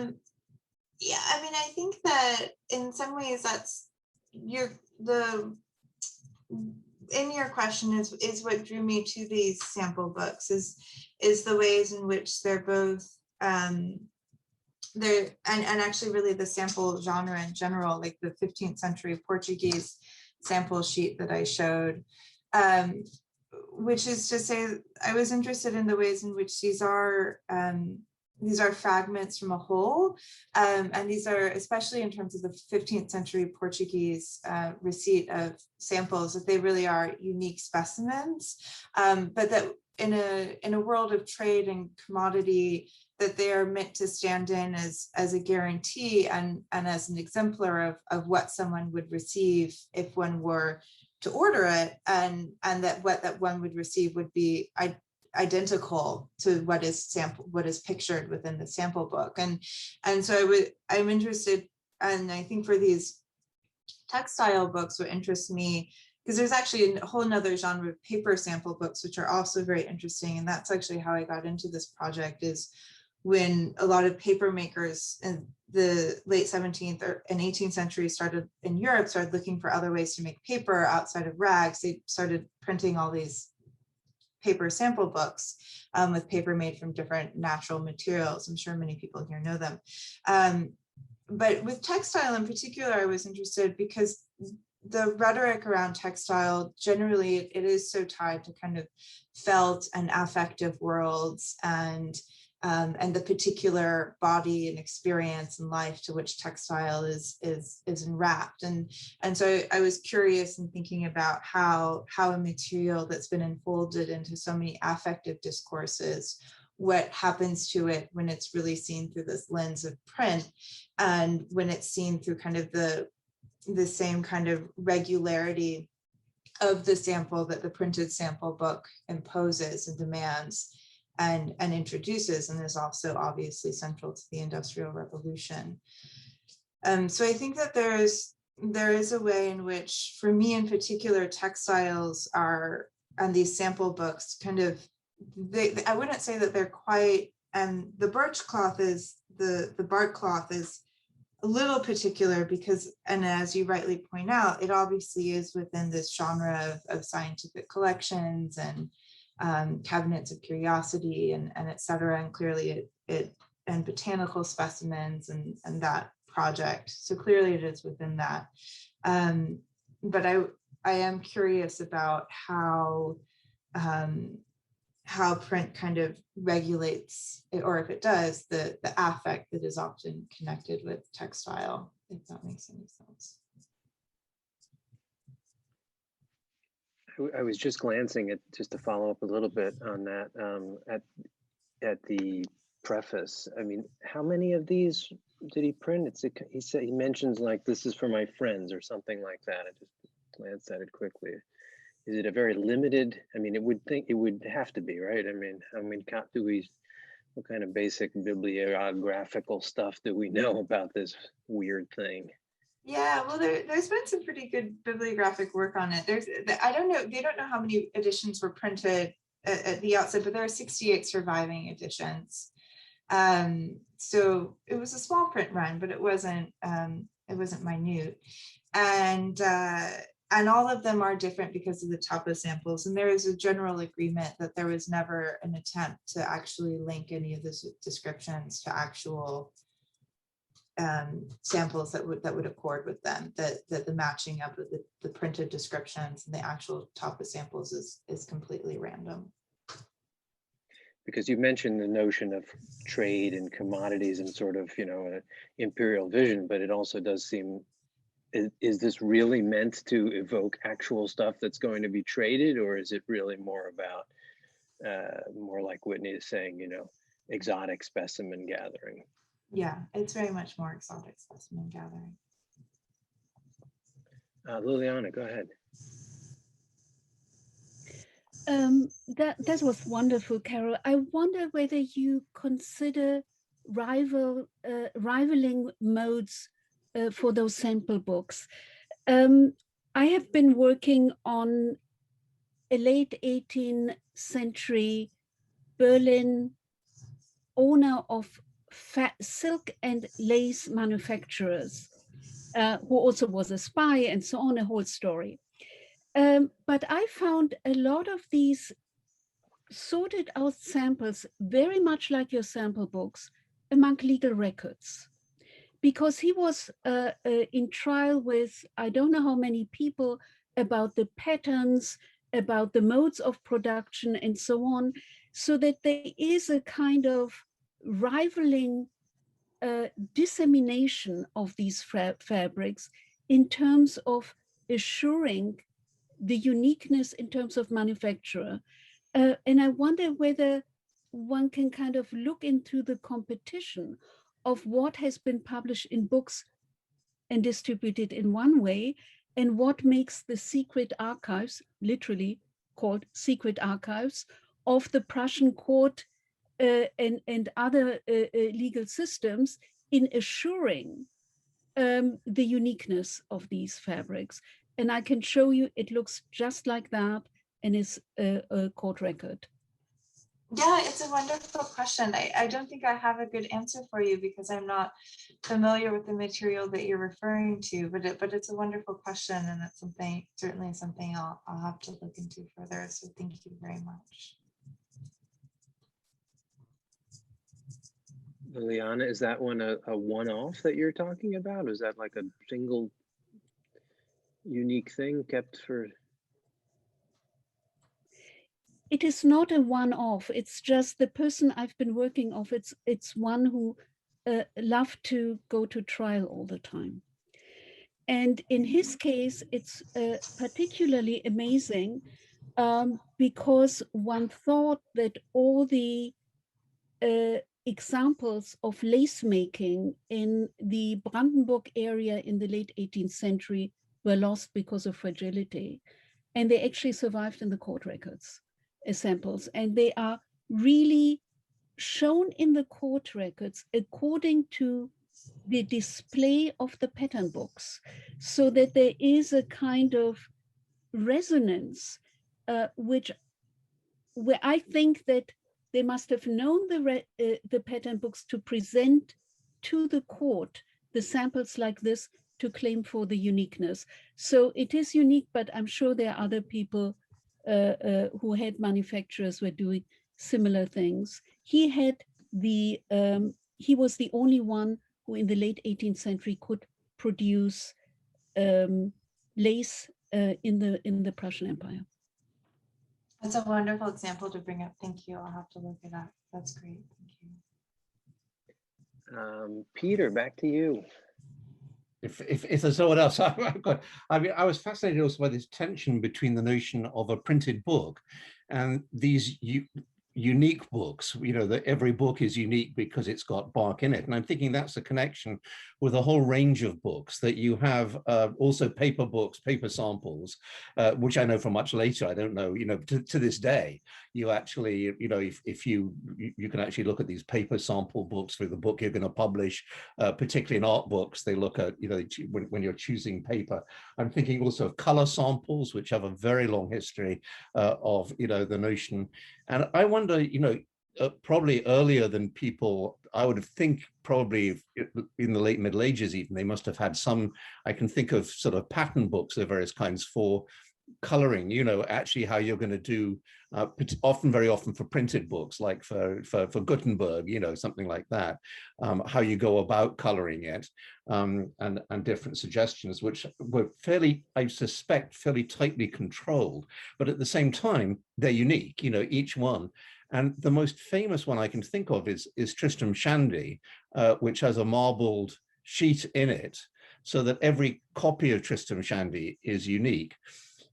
[SPEAKER 4] I mean, I think that in some ways that's in your question is what drew me to these sample books is the ways in which they're both and actually really the sample genre in general, like the 15th century Portuguese sample sheet that I showed which is to say, I was interested in the ways in which these are fragments from a whole, and these are, especially in terms of the 15th century Portuguese receipt of samples, that they really are unique specimens, but that in a world of trade and commodity, that they are meant to stand in as a guarantee and as an exemplar of what someone would receive if one were to order it, and that what that one would receive would be identical to what is pictured within the sample book. And so I'm interested, and I think for these textile books, what interests me, because there's actually a whole nother genre of paper sample books, which are also very interesting. And that's actually how I got into this project, is when a lot of paper makers in the late 17th and 18th century started looking for other ways to make paper outside of rags. They started printing all these paper sample books with paper made from different natural materials. I'm sure many people here know them. But with textile in particular, I was interested because the rhetoric around textile, generally, it is so tied to kind of felt and affective worlds, and the particular body and experience and life to which textile is enwrapped. And so I was curious in thinking about how a material that's been enfolded into so many affective discourses, what happens to it when it's really seen through this lens of print, and when it's seen through kind of the same kind of regularity of the sample that the printed sample book imposes and demands and introduces, and is also obviously central to the Industrial Revolution. So I think that there is a way in which, for me in particular, textiles are, and these sample books kind of, I wouldn't say that they're quite, and the birch cloth is, the bark cloth is a little particular because, and as you rightly point out, it obviously is within this genre of scientific collections and cabinets of curiosity and et cetera, and clearly it and botanical specimens and that project. So clearly it is within that. But I am curious about how print kind of regulates, or if it does, the affect that is often connected with textile, if that makes any sense.
[SPEAKER 1] I was just glancing at, just to follow up a little bit on that, at the preface. I mean, how many of these did he print? He mentions like, this is for my friends or something like that. I just glanced at it quickly. Is it a very limited? I mean, it would have to be, right? I mean, what kind of basic bibliographical stuff do we know about this weird thing?
[SPEAKER 4] Yeah, well, there's been some pretty good bibliographic work on it. I don't know, they don't know how many editions were printed at the outset, but there are 68 surviving editions. So it was a small print run, but it wasn't minute. And all of them are different because of the tapa samples. And there is a general agreement that there was never an attempt to actually link any of the descriptions to actual samples that would accord with them, that the matching up of the printed descriptions and the actual tapa samples is completely random.
[SPEAKER 1] Because you mentioned the notion of trade and commodities and sort of, an imperial vision, but it also does seem, is this really meant to evoke actual stuff that's going to be traded, or is it really more about, more like Whitney is saying, exotic specimen gathering?
[SPEAKER 4] Yeah, it's very much more exotic specimen gathering.
[SPEAKER 1] Liliana, go ahead.
[SPEAKER 7] That was wonderful, Carol. I wonder whether you consider rivaling modes for those sample books. I have been working on a late 18th century Berlin owner of silk and lace manufacturers, who also was a spy and so on, a whole story. But I found a lot of these sorted out samples, very much like your sample books, among legal records. Because he was in trial with, I don't know how many people, about the patterns about the modes of production and so on, so that there is a kind of rivaling dissemination of these fabrics in terms of assuring the uniqueness in terms of manufacturer. And I wonder whether one can kind of look into the competition of what has been published in books and distributed in one way, and what makes the secret archives, literally called secret archives, of the Prussian court and other legal systems in assuring the uniqueness of these fabrics. And I can show you, it looks just like that, and is a court record.
[SPEAKER 4] Yeah, it's a wonderful question. I don't think I have a good answer for you because I'm not familiar with the material that you're referring to, but it's a wonderful question, and it's something, certainly something I'll have to look into further. So thank you very much.
[SPEAKER 1] Liliana, is that one a one-off that you're talking about? Is that like a single unique thing kept for?
[SPEAKER 7] It is not a one-off. It's just the person I've been working of. It's one who loved to go to trial all the time. And in his case, it's particularly amazing because one thought that all the examples of lace making in the Brandenburg area in the late 18th century were lost because of fragility. And they actually survived in the court records as samples. And they are really shown in the court records according to the display of the pattern books, so that there is a kind of resonance, where I think that they must have known the pattern books to present to the court the samples like this to claim for the uniqueness. So it is unique, but I'm sure there are other people who had manufacturers who were doing similar things. He had the, he was the only one who in the late 18th century could produce lace in the Prussian Empire.
[SPEAKER 4] That's a wonderful example to bring up. Thank you. I'll have to look it up. That's great. Thank you.
[SPEAKER 1] Peter, back to you.
[SPEAKER 5] If there's someone else, I've got. I mean, I was fascinated also by this tension between the notion of a printed book and these unique books. You know, that every book is unique because it's got bark in it, and I'm thinking that's a connection with a whole range of books that you have. Also, paper books, paper samples, which I know from much later. I don't know. You know, to this day, you actually, you know, if you can actually look at these paper sample books for the book you're going to publish, particularly in art books, they look at, you know, when you're choosing paper. I'm thinking also of color samples, which have a very long history of, you know, the notion. And I wonder, you know, probably earlier than people, I would think probably in the late Middle Ages even, they must have had some, I can think of sort of pattern books of various kinds for coloring, you know, actually how you're going to do, very often for printed books, like for Gutenberg, you know, something like that, how you go about coloring it, and different suggestions, which were fairly, I suspect, fairly tightly controlled, but at the same time, they're unique, you know, each one. And the most famous one I can think of is Tristram Shandy, which has a marbled sheet in it, so that every copy of Tristram Shandy is unique.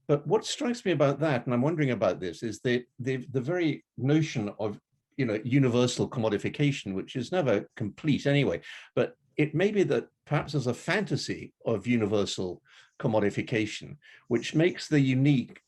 [SPEAKER 5] But what strikes me about that, and I'm wondering about this, is the very notion of, you know, universal commodification, which is never complete anyway, but it may be that perhaps there's a fantasy of universal commodification, which makes the unique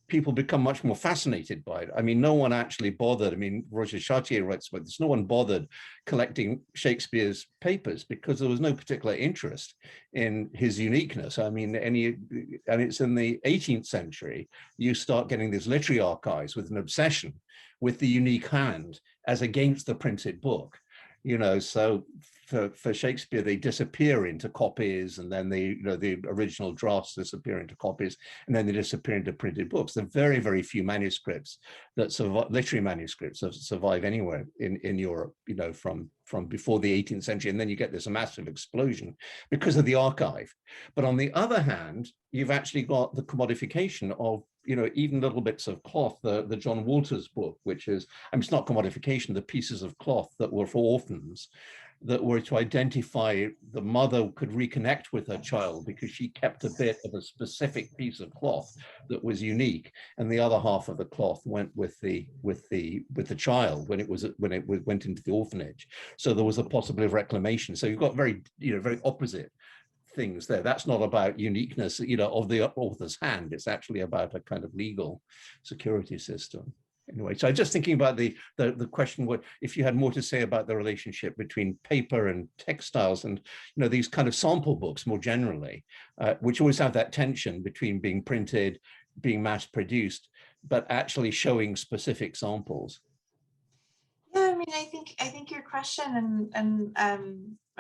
[SPEAKER 5] people become much more fascinated by it. I mean, no one actually bothered. I mean, Roger Chartier writes about this. No one bothered collecting Shakespeare's papers because there was no particular interest in his uniqueness. I mean, and it's in the 18th century, you start getting these literary archives with an obsession with the unique hand as against the printed book. You know, so for Shakespeare, they disappear into copies, and then the original drafts disappear into copies, and then they disappear into printed books. There are very, very few manuscripts that survive, literary manuscripts that survive anywhere in Europe, you know, from before the 18th century, and then you get this massive explosion because of the archive. But on the other hand, you've actually got the commodification of even little bits of cloth, the John Walters book, which is, it's not commodification, the pieces of cloth that were for orphans, that were to identify the mother could reconnect with her child because she kept a bit of a specific piece of cloth that was unique, and the other half of the cloth went with the child when it went into the orphanage. So there was a possibility of reclamation. So you've got very opposite things there. That's not about uniqueness, of the author's hand. It's actually about a kind of legal security system. Anyway, so I'm just thinking about the question, what if you had more to say about the relationship between paper and textiles and these kind of sample books more generally, which always have that tension between being printed, being mass produced, but actually showing specific samples.
[SPEAKER 4] Yeah, I mean, I think your question and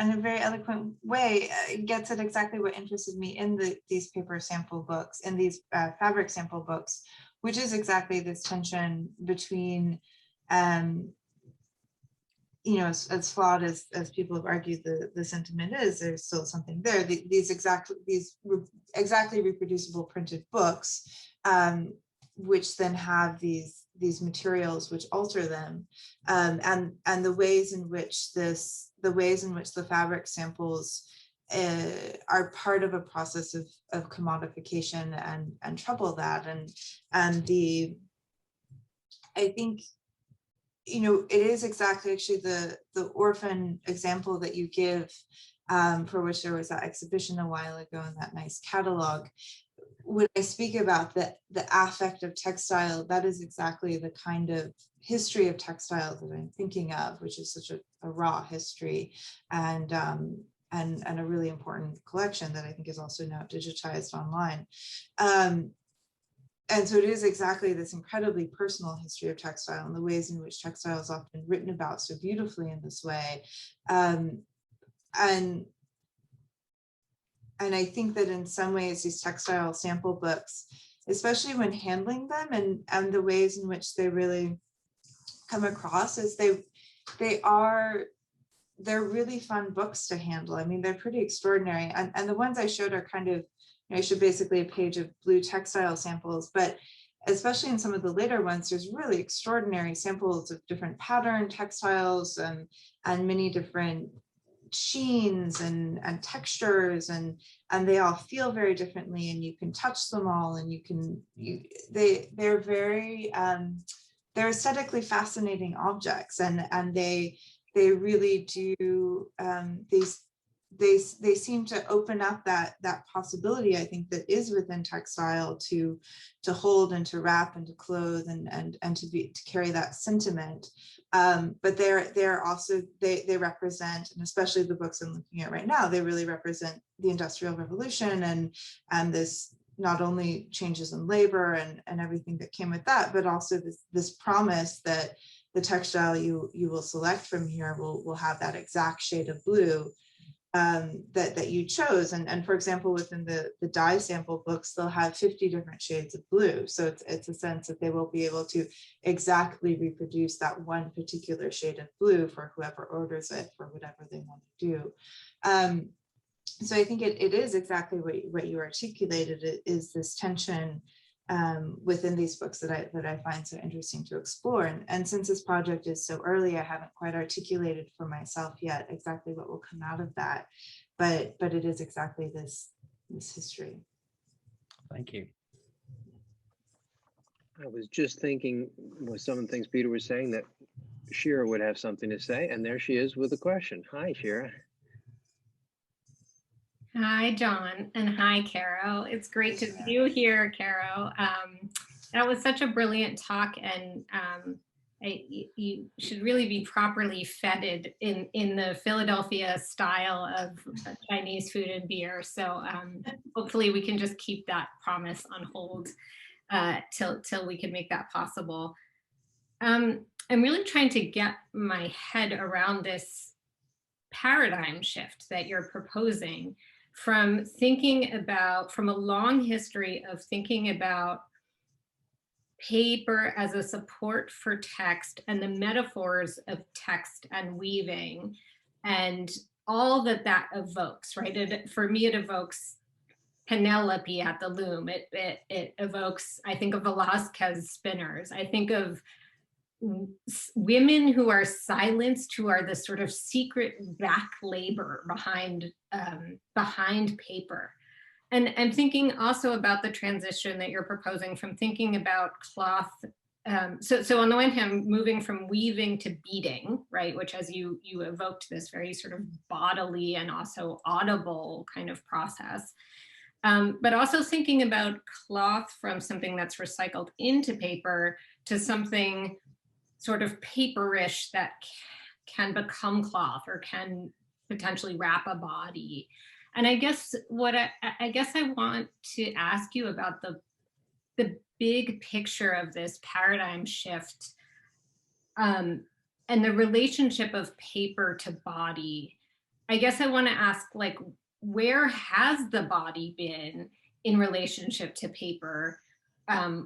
[SPEAKER 4] in a very eloquent way gets at exactly what interested me in these paper sample books, in these fabric sample books, which is exactly this tension between, as flawed as people have argued the sentiment is, there's still something there. These exactly reproducible printed books, which then have these materials which alter them, and the ways in which the fabric samples are part of a process of commodification and trouble that, and I think it is exactly actually the orphan example that you give, for which there was that exhibition a while ago in that nice catalog. When I speak about the affect of textile, that is exactly the kind of history of textile that I'm thinking of, which is such a raw history and a really important collection that I think is also now digitized online. And so it is exactly this incredibly personal history of textile and the ways in which textile is often written about so beautifully in this way. And I think that in some ways, these textile sample books, especially when handling them and the ways in which they really come across, is they're really fun books to handle. I mean, they're pretty extraordinary. And the ones I showed are kind of, I showed basically a page of blue textile samples, but especially in some of the later ones, there's really extraordinary samples of different pattern textiles and many different sheens and textures, and they all feel very differently, and you can touch them all, and they're very they're aesthetically fascinating objects, and they really do they seem to open up that possibility, I think, that is within textile to hold and to wrap and to clothe and to carry that sentiment. But they're also, they represent, and especially the books I'm looking at right now, they really represent the Industrial Revolution and this not only changes in labor and everything that came with that, but also this promise that the textile you will select from here will have that exact shade of blue that you chose. And for example, within the dye sample books, they'll have 50 different shades of blue. So it's a sense that they will be able to exactly reproduce that one particular shade of blue for whoever orders it for whatever they want to do. So I think it is exactly what you articulated. It is this tension within these books that I find so interesting to explore. And since this project is so early, I haven't quite articulated for myself yet exactly what will come out of that. But it is exactly this history.
[SPEAKER 5] Thank you.
[SPEAKER 1] I was just thinking with some of the things Peter was saying that Shira would have something to say, and there she is with a question. Hi, Shira.
[SPEAKER 8] Hi, John, and hi, Caro. It's great to see you here, Caro. That was such a brilliant talk, and you should really be properly feted in the Philadelphia style of Chinese food and beer. So hopefully we can just keep that promise on hold till we can make that possible. I'm really trying to get my head around this paradigm shift that you're proposing, from a long history of thinking about paper as a support for text and the metaphors of text and weaving and all that evokes, right? For me, it evokes Penelope at the loom. It evokes, I think of Velázquez spinners. I think of women who are silenced, who are the sort of secret back labor behind paper. And I'm thinking also about the transition that you're proposing from thinking about cloth. So on the one hand, moving from weaving to beading, right, which as you evoked this very sort of bodily and also audible kind of process, but also thinking about cloth from something that's recycled into paper to something sort of paperish that can become cloth or can potentially wrap a body. And I guess what I guess I want to ask you about the big picture of this paradigm shift and the relationship of paper to body. I guess I want to ask, like, where has the body been in relationship to paper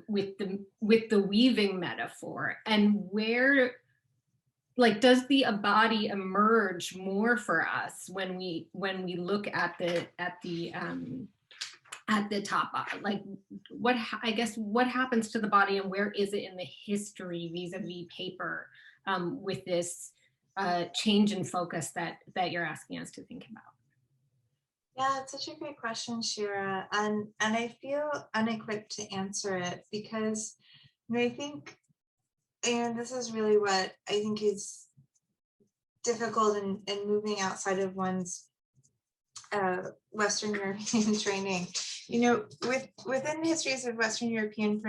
[SPEAKER 8] with the weaving metaphor, and where, like, does the body emerge more for us when we look at the tapa? Like, I guess what happens to the body, and where is it in the history vis-a-vis paper with this change in focus that you're asking us to think about?
[SPEAKER 4] Yeah, it's such a great question, Shira, and I feel unequipped to answer it because, you know, I think, and this is really what I think is difficult in moving outside of one's Western European training. You know, within histories of Western European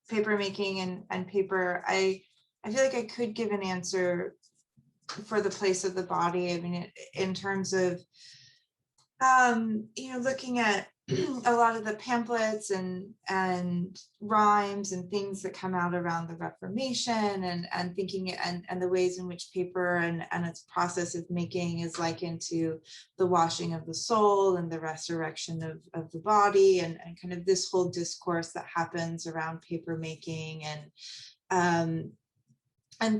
[SPEAKER 4] paper making and paper, I feel like I could give an answer for the place of the body. I mean, in terms of you know, looking at a lot of the pamphlets and rhymes and things that come out around the Reformation, and thinking and the ways in which paper and its process of making is likened to the washing of the soul and the resurrection of the body, and kind of this whole discourse that happens around paper making, and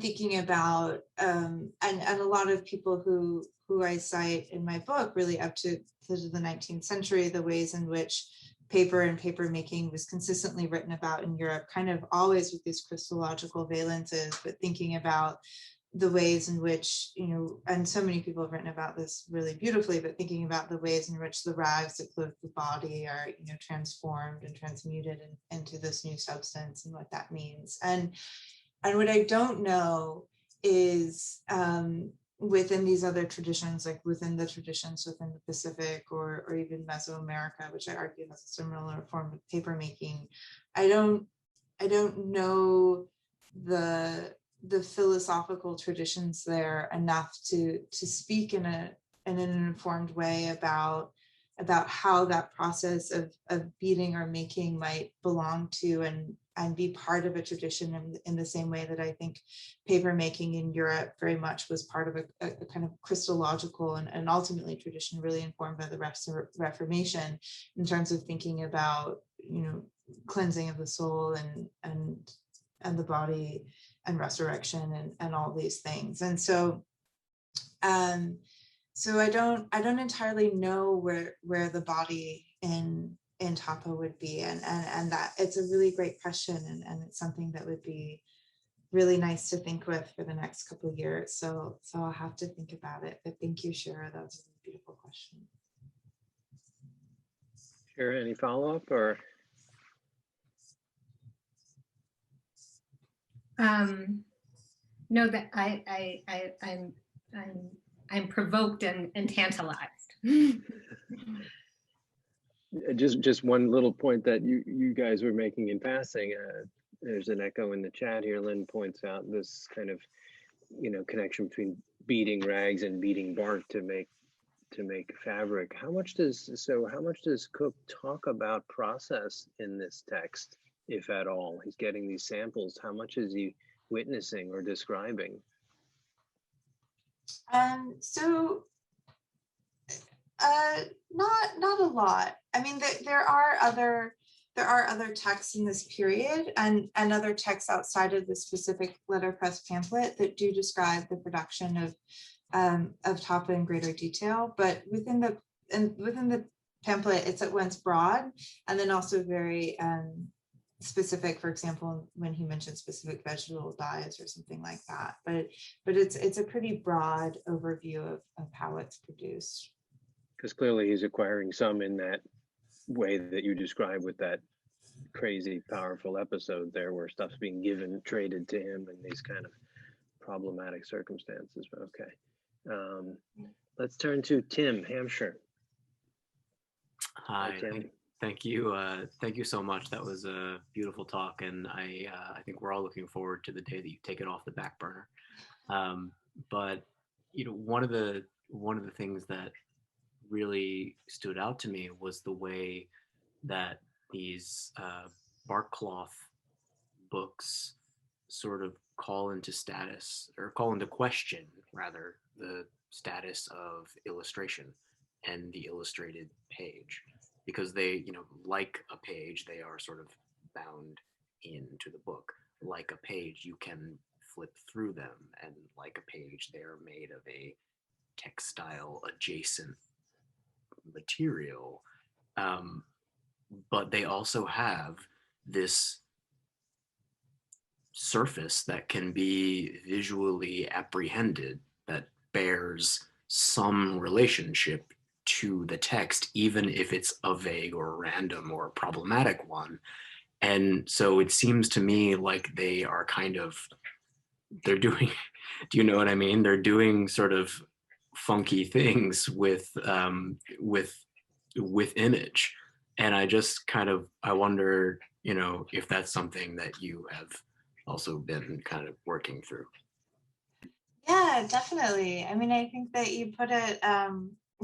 [SPEAKER 4] thinking about and a lot of people who I cite in my book, really up to the 19th century, the ways in which paper and paper making was consistently written about in Europe, kind of always with these Christological valences, but thinking about the ways in which, you know, and so many people have written about this really beautifully, but thinking about the ways in which the rags that clothe the body are, you know, transformed and transmuted into this new substance, and what that means. And what I don't know is within these other traditions, like within the traditions within the Pacific or even Mesoamerica, which I argue has a similar form of paper making, I don't know the philosophical traditions there enough to speak in an informed way about how that process of beating or making might belong to and be part of a tradition in the same way that I think paper making in Europe very much was part of a kind of Christological and ultimately tradition really informed by the Reformation, in terms of thinking about, you know, cleansing of the soul and the body and resurrection and all these things. And so so I don't entirely know where the body in tapa would be, and that it's a really great question, and it's something that would be really nice to think with for the next couple of years. So I'll have to think about it. But thank you, Shira. That was a beautiful question.
[SPEAKER 1] Shira, any follow-up or?
[SPEAKER 8] No, that I'm provoked and tantalized.
[SPEAKER 1] Just one little point that you guys were making in passing. There's an echo in the chat here. Lynn points out this kind of, you know, connection between beating rags and beating bark to make fabric. How much does Cook talk about process in this text, if at all? He's getting these samples. How much is he witnessing or describing?
[SPEAKER 4] Not a lot. I mean, there are other texts in this period and other texts outside of the specific letterpress pamphlet that do describe the production of tapa in greater detail. But within the pamphlet, it's at once broad and then also very specific. For example, when he mentioned specific vegetable dyes or something like that. But it's a pretty broad overview of how it's produced.
[SPEAKER 1] Because clearly he's acquiring some in that way that you described with that crazy powerful episode there where stuff's being traded to him in these kind of problematic circumstances. But okay. Let's turn to Tim, Hampshire.
[SPEAKER 9] Hi,
[SPEAKER 1] Tim.
[SPEAKER 9] thank you. Thank you so much. That was a beautiful talk, and I think we're all looking forward to the day that you take it off the back burner. But you know, one of the things that really stood out to me was the way that these bark cloth books sort of call into question rather the status of illustration and the illustrated page, because they, you know, like a page, they are sort of bound into the book. Like a page, you can flip through them, and like a page, they're made of a textile adjacent material. But they also have this surface that can be visually apprehended that bears some relationship to the text, even if it's a vague or random or problematic one. And so it seems to me like they are they're doing, do you know what I mean? They're doing sort of funky things with image. And I wonder, you know, if that's something that you have also been kind of working through.
[SPEAKER 4] Yeah, definitely. I mean, I think that you put it,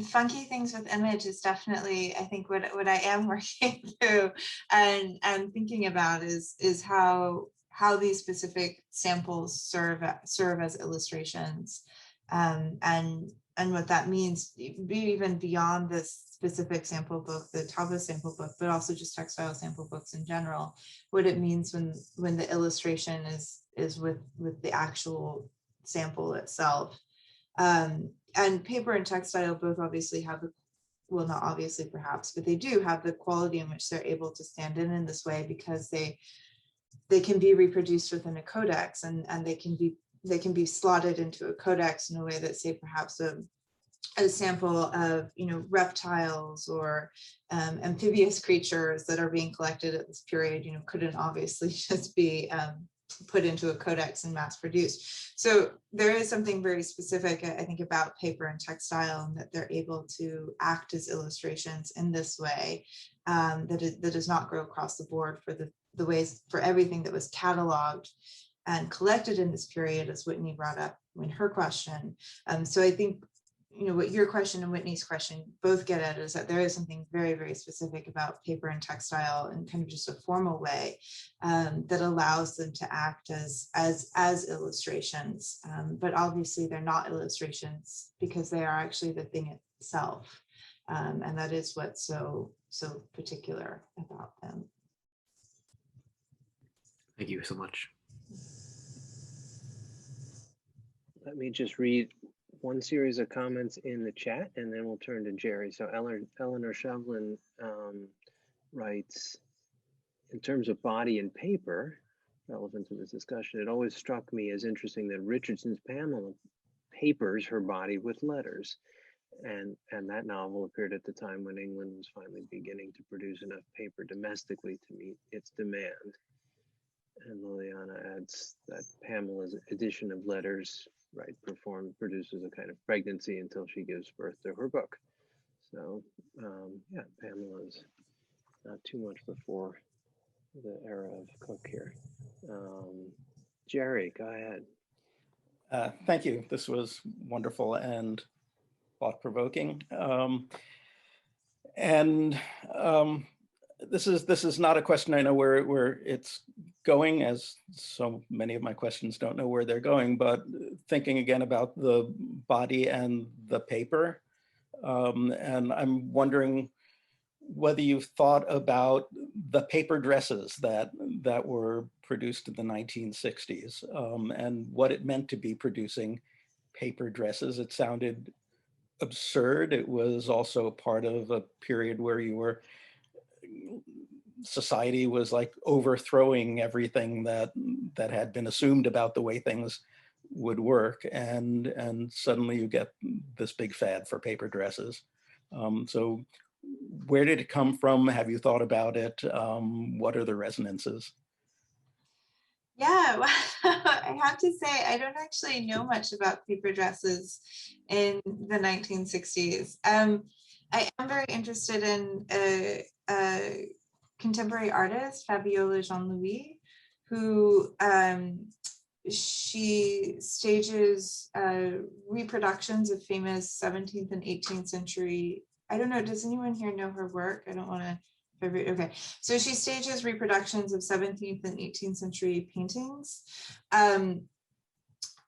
[SPEAKER 4] funky things with image is definitely, I think, what I am working through and thinking about is how these specific samples serve as illustrations, and what that means, even beyond this specific sample book, the tapa sample book, but also just textile sample books in general, what it means when the illustration is with the actual sample itself. And paper and textile both obviously have well, not obviously perhaps, but they do have the quality in which they're able to stand in this way, because they can be reproduced within a codex, and they can be slotted into a codex in a way that, say, perhaps a sample of, you know, reptiles or amphibious creatures that are being collected at this period, you know, couldn't obviously just be put into a codex and mass produced. So there is something very specific, I think, about paper and textile, and that they're able to act as illustrations in this way, that does not grow across the board for the ways, for everything that was cataloged and collected in this period, as Whitney brought up in her question. So I think, you know, what your question and Whitney's question both get at is that there is something very, very specific about paper and textile in kind of just a formal way, that allows them to act as illustrations. But obviously they're not illustrations because they are actually the thing itself. And that is what's so particular about them.
[SPEAKER 9] Thank you so much.
[SPEAKER 1] Let me just read one series of comments in the chat, and then we'll turn to Jerry. So Eleanor Shevlin writes, in terms of body and paper, relevant to this discussion, it always struck me as interesting that Richardson's Pamela papers her body with letters. And that novel appeared at the time when England was finally beginning to produce enough paper domestically to meet its demand. And Liliana adds that Pamela's edition of letters, right, produces a kind of pregnancy until she gives birth to her book. So yeah, Pamela's not too much before the era of Cook here. Jerry, go ahead.
[SPEAKER 2] Thank you. This was wonderful and thought-provoking. This is not a question I know where it's going, as so many of my questions don't know where they're going, but thinking again about the body and the paper. And I'm wondering whether you've thought about the paper dresses that were produced in the 1960s, and what it meant to be producing paper dresses. It sounded absurd. It was also part of a period where society was like overthrowing everything that had been assumed about the way things would work, and suddenly you get this big fad for paper dresses. So where did it come from? Have you thought about it? What are the resonances?
[SPEAKER 4] Yeah, well, I have to say, I don't actually know much about paper dresses in the 1960s. I am very interested in a contemporary artist, Fabiola Jean-Louis, who she stages reproductions of famous 17th and 18th century. I don't know, does anyone here know her work? I don't want to. Okay, so she stages reproductions of 17th and 18th century paintings, and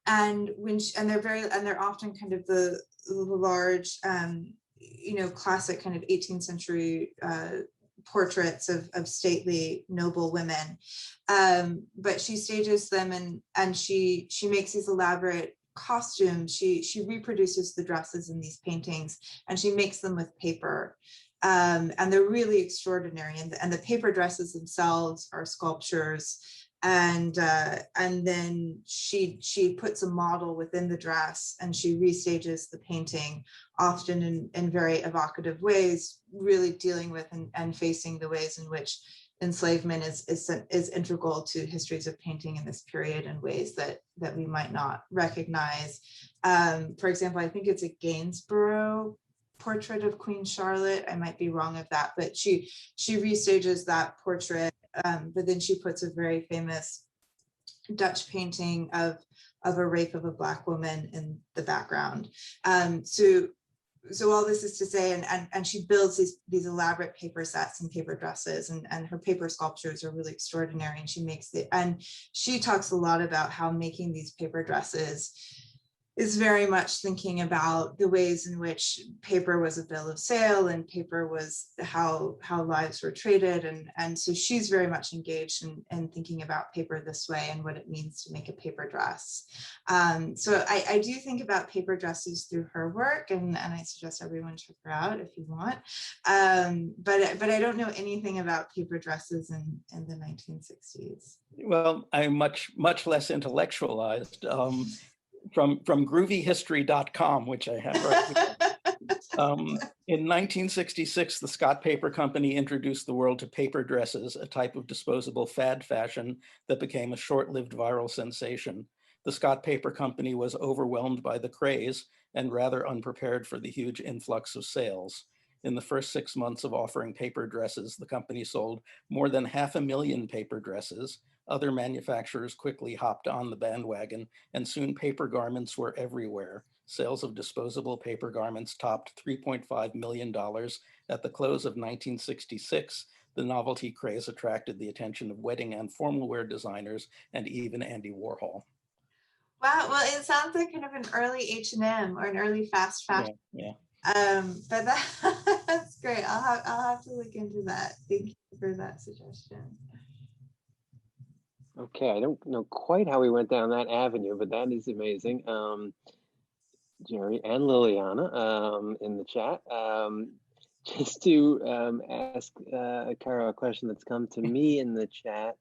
[SPEAKER 4] they're often kind of the large, classic kind of 18th century portraits of stately noble women, but she stages them and she makes these elaborate costumes. She reproduces the dresses in these paintings and she makes them with paper. And they're really extraordinary, and the paper dresses themselves are sculptures, and then she puts a model within the dress and she restages the painting, often in very evocative ways, really dealing with and facing the ways in which enslavement is integral to histories of painting in this period in ways that we might not recognize. For example, I think it's a Gainsborough portrait of Queen Charlotte. I might be wrong of that, but she restages that portrait, but then she puts a very famous Dutch painting of a rape of a Black woman in the background. So all this is to say, and she builds these elaborate paper sets and paper dresses, and her paper sculptures are really extraordinary, and she talks a lot about how making these paper dresses is very much thinking about the ways in which paper was a bill of sale and paper was how lives were traded. And so she's very much engaged in thinking about paper this way and what it means to make a paper dress. So I do think about paper dresses through her work, and I suggest everyone check her out if you want. But I don't know anything about paper dresses in the 1960s.
[SPEAKER 2] Well, I'm much less intellectualized. From groovyhistory.com, which I have right here. In 1966, the Scott Paper Company introduced the world to paper dresses, a type of disposable fad fashion that became a short-lived viral sensation. The Scott Paper Company was overwhelmed by the craze and rather unprepared for the huge influx of sales. In the first 6 months of offering paper dresses, the company sold more than 500,000 paper dresses. Other manufacturers quickly hopped on the bandwagon, and soon paper garments were everywhere. Sales of disposable paper garments topped $3.5 million. At the close of 1966, the novelty craze attracted the attention of wedding and formal wear designers and even Andy Warhol.
[SPEAKER 4] Wow, well, it sounds like kind of an early H&M or an early fast fashion.
[SPEAKER 2] Yeah.
[SPEAKER 4] But that's great. I'll have to look into that. Thank you for that suggestion.
[SPEAKER 1] Okay, I don't know quite how we went down that avenue, but that is amazing. Jerry and Liliana in the chat. Just to ask Cara a question that's come to me in the chat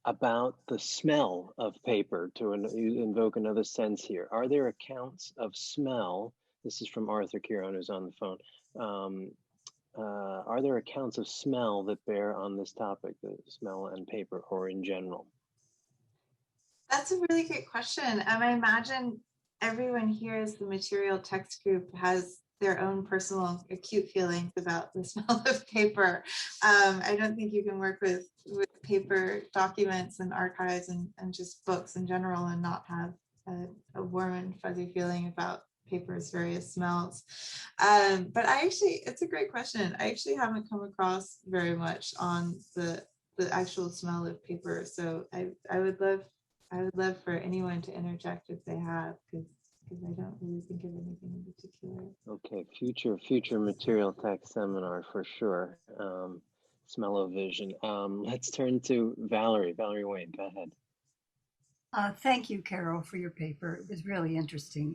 [SPEAKER 1] about the smell of paper, to invoke another sense here. Are there accounts of smell? This is from Arthur Kieran, who's on the phone. Are there accounts of smell that bear on this topic, the smell and paper, or in general?
[SPEAKER 4] That's a really great question. I imagine everyone here as the material text group has their own personal acute feelings about the smell of paper. I don't think you can work with paper documents and archives and just books in general and not have a warm and fuzzy feeling about paper's various smells. But it's a great question. I actually haven't come across very much on the actual smell of paper. So I would love for anyone to interject if they have, because I don't really think of anything in particular.
[SPEAKER 1] Okay, future material text seminar for sure. Smell-o-vision. Let's turn to Valerie. Valerie Wayne, go ahead.
[SPEAKER 10] Thank you, Carol, for your paper. It was really interesting.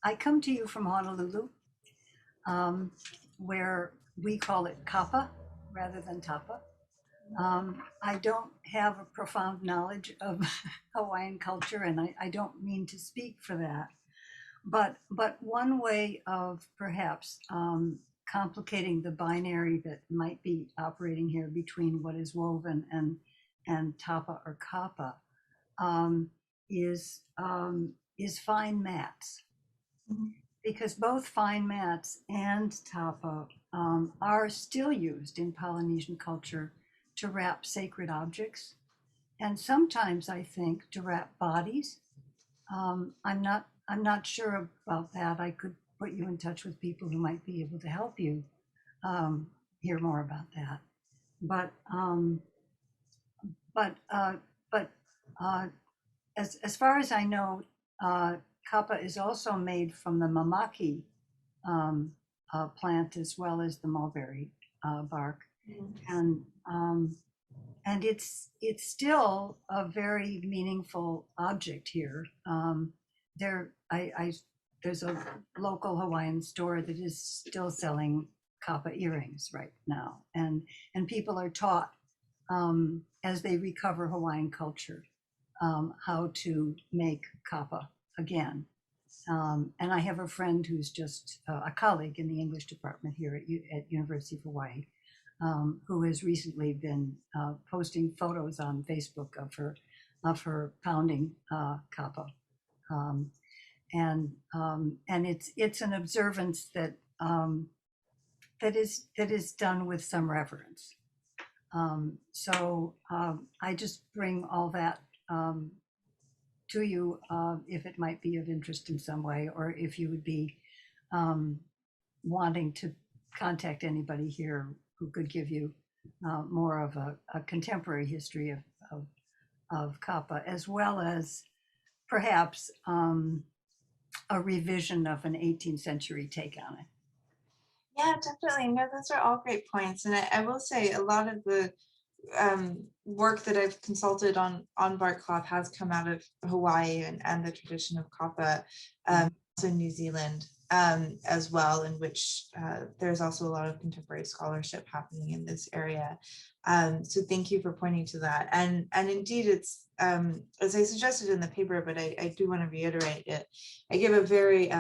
[SPEAKER 10] I come to you from Honolulu, where we call it kapa rather than tapa. I don't have a profound knowledge of Hawaiian culture, and I don't mean to speak for that. But one way of perhaps complicating the binary that might be operating here between what is woven and tapa or kapa is fine mats.
[SPEAKER 4] Mhm.
[SPEAKER 10] Because both fine mats and tapa are still used in Polynesian culture to wrap sacred objects, and sometimes I think to wrap bodies. I'm not sure about that. I could put you in touch with people who might be able to help you hear more about that. But as far as I know, kapa is also made from the mamaki plant as well as the mulberry bark, and it's still a very meaningful object here. There's a local Hawaiian store that is still selling kapa earrings right now, and people are taught as they recover Hawaiian culture how to make kapa again. And I have a friend who's just a colleague in the English department here at University of Hawaii, who has recently been posting photos on Facebook of her pounding kapa, and it's an observance that is done with some reverence. So I just bring all that to you if it might be of interest in some way, or if you would be wanting to contact anybody here who could give you more of a contemporary history of kapa, as well as perhaps a revision of an 18th century take on it.
[SPEAKER 4] Yeah, definitely. No, those are all great points. And I will say a lot of the work that I've consulted on bark cloth has come out of Hawaii and the tradition of kapa, also New Zealand as well, in which there's also a lot of contemporary scholarship happening in this area. So thank you for pointing to that. And indeed, it's as I suggested in the paper, but I do want to reiterate it. I give a very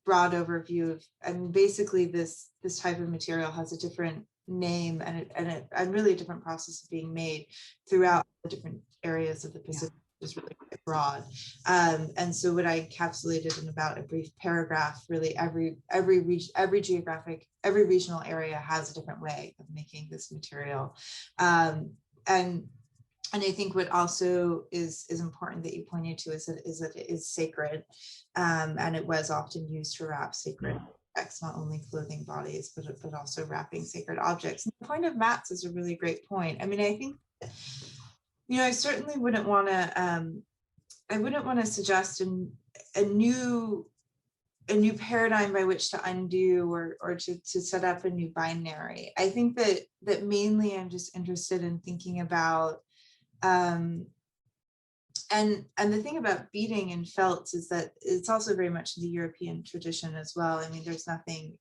[SPEAKER 4] broad overview of, basically this type of material has a different name and really a different process of being made throughout the different areas of the Pacific. Is really quite broad, and so what I encapsulated in about a brief paragraph, really every regional area has a different way of making this material, and I think what also is important that you pointed to is that it is sacred, and it was often used to wrap sacred objects, not only clothing bodies, but also wrapping sacred objects. And the point of mats is a really great point. I mean, I think, I certainly wouldn't want to suggest a new paradigm by which to undo or to set up a new binary. I think that mainly I'm just interested in thinking about and the thing about beading and felts is that it's also very much the European tradition as well. I mean, there's nothing,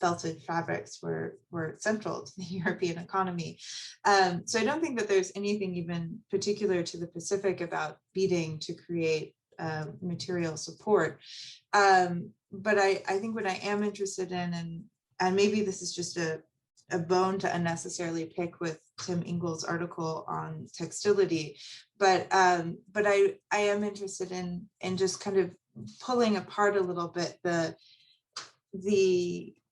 [SPEAKER 4] felted fabrics were central to the European economy. So I don't think that there's anything even particular to the Pacific about beading to create material support. But I think what I am interested in, and maybe this is just a bone to unnecessarily pick with Tim Ingles' article on textility, but I am interested in just kind of pulling apart a little bit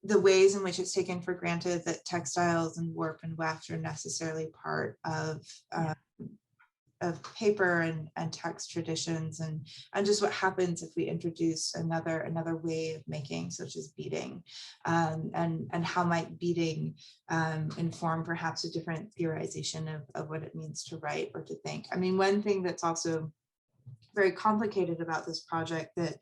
[SPEAKER 4] the ways in which it's taken for granted that textiles and warp and weft are necessarily part of paper and text traditions, and just what happens if we introduce another way of making, such as beading, and how might beading inform perhaps a different theorization of what it means to write or to think. I mean, one thing that's also very complicated about this project that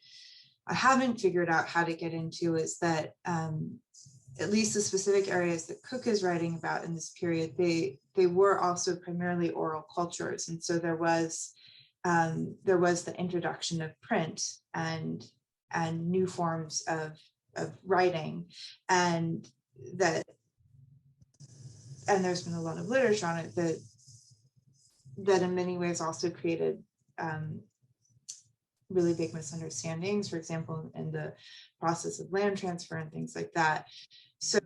[SPEAKER 4] I haven't figured out how to get into is that at least the specific areas that Cook is writing about in this period, they were also primarily oral cultures. And so there was there was the introduction of print and new forms of writing, and there's been a lot of literature on it that in many ways also created really big misunderstandings, for example, in the process of land transfer and things like that. So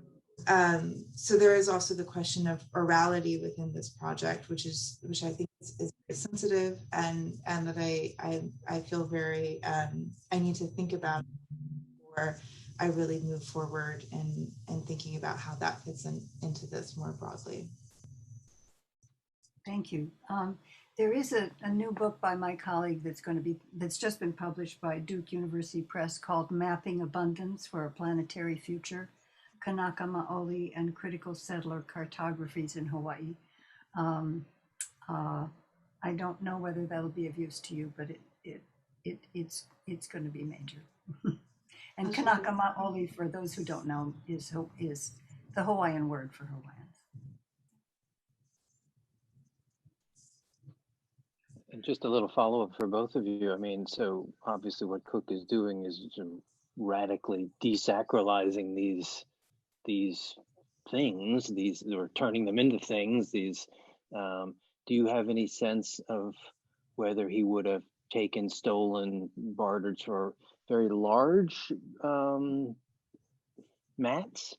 [SPEAKER 4] there is also the question of orality within this project, which I think is very sensitive, and that I feel very I need to think about before I really move forward in thinking about how that fits into this more broadly.
[SPEAKER 10] Thank you. There is a new book by my colleague that's just been published by Duke University Press called Mapping Abundance for a Planetary Future, Kanaka Maoli and Critical Settler Cartographies in Hawaii. I don't know whether that'll be of use to you, but it's going to be major. And Kanaka Maoli, for those who don't know, is the Hawaiian word for Hawaiians.
[SPEAKER 1] And just a little follow-up for both of you. I mean, so obviously what Cook is doing is radically desacralizing these things, or turning them into things. Do you have any sense of whether he would have taken, stolen, bartered for very large mats,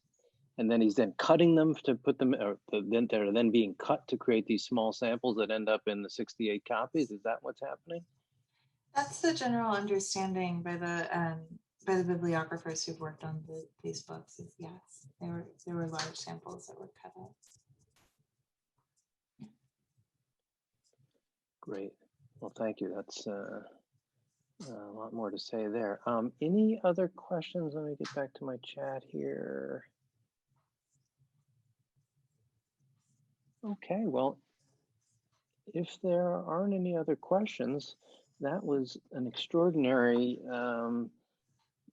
[SPEAKER 1] and then he's then cutting them to put them, or then they're then being cut to create these small samples that end up in the 68 copies? Is that what's happening?
[SPEAKER 4] That's the general understanding by the bibliographers who've worked on these books. Is yes, there were large samples that were cut out.
[SPEAKER 1] Great. Well, thank you. That's a lot more to say there. Any other questions? Let me get back to my chat here. Okay, well, if there aren't any other questions, that was an extraordinary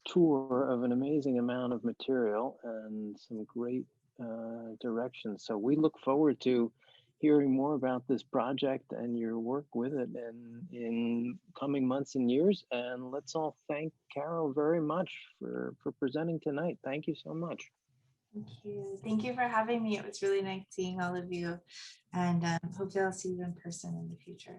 [SPEAKER 1] tour of an amazing amount of material and some great directions. So we look forward to hearing more about this project and your work with it in coming months and years. And let's all thank Carol very much for presenting tonight. Thank you so much.
[SPEAKER 4] Thank you. Thank you for having me. It was really nice seeing all of you, and hopefully I'll see you in person in the future.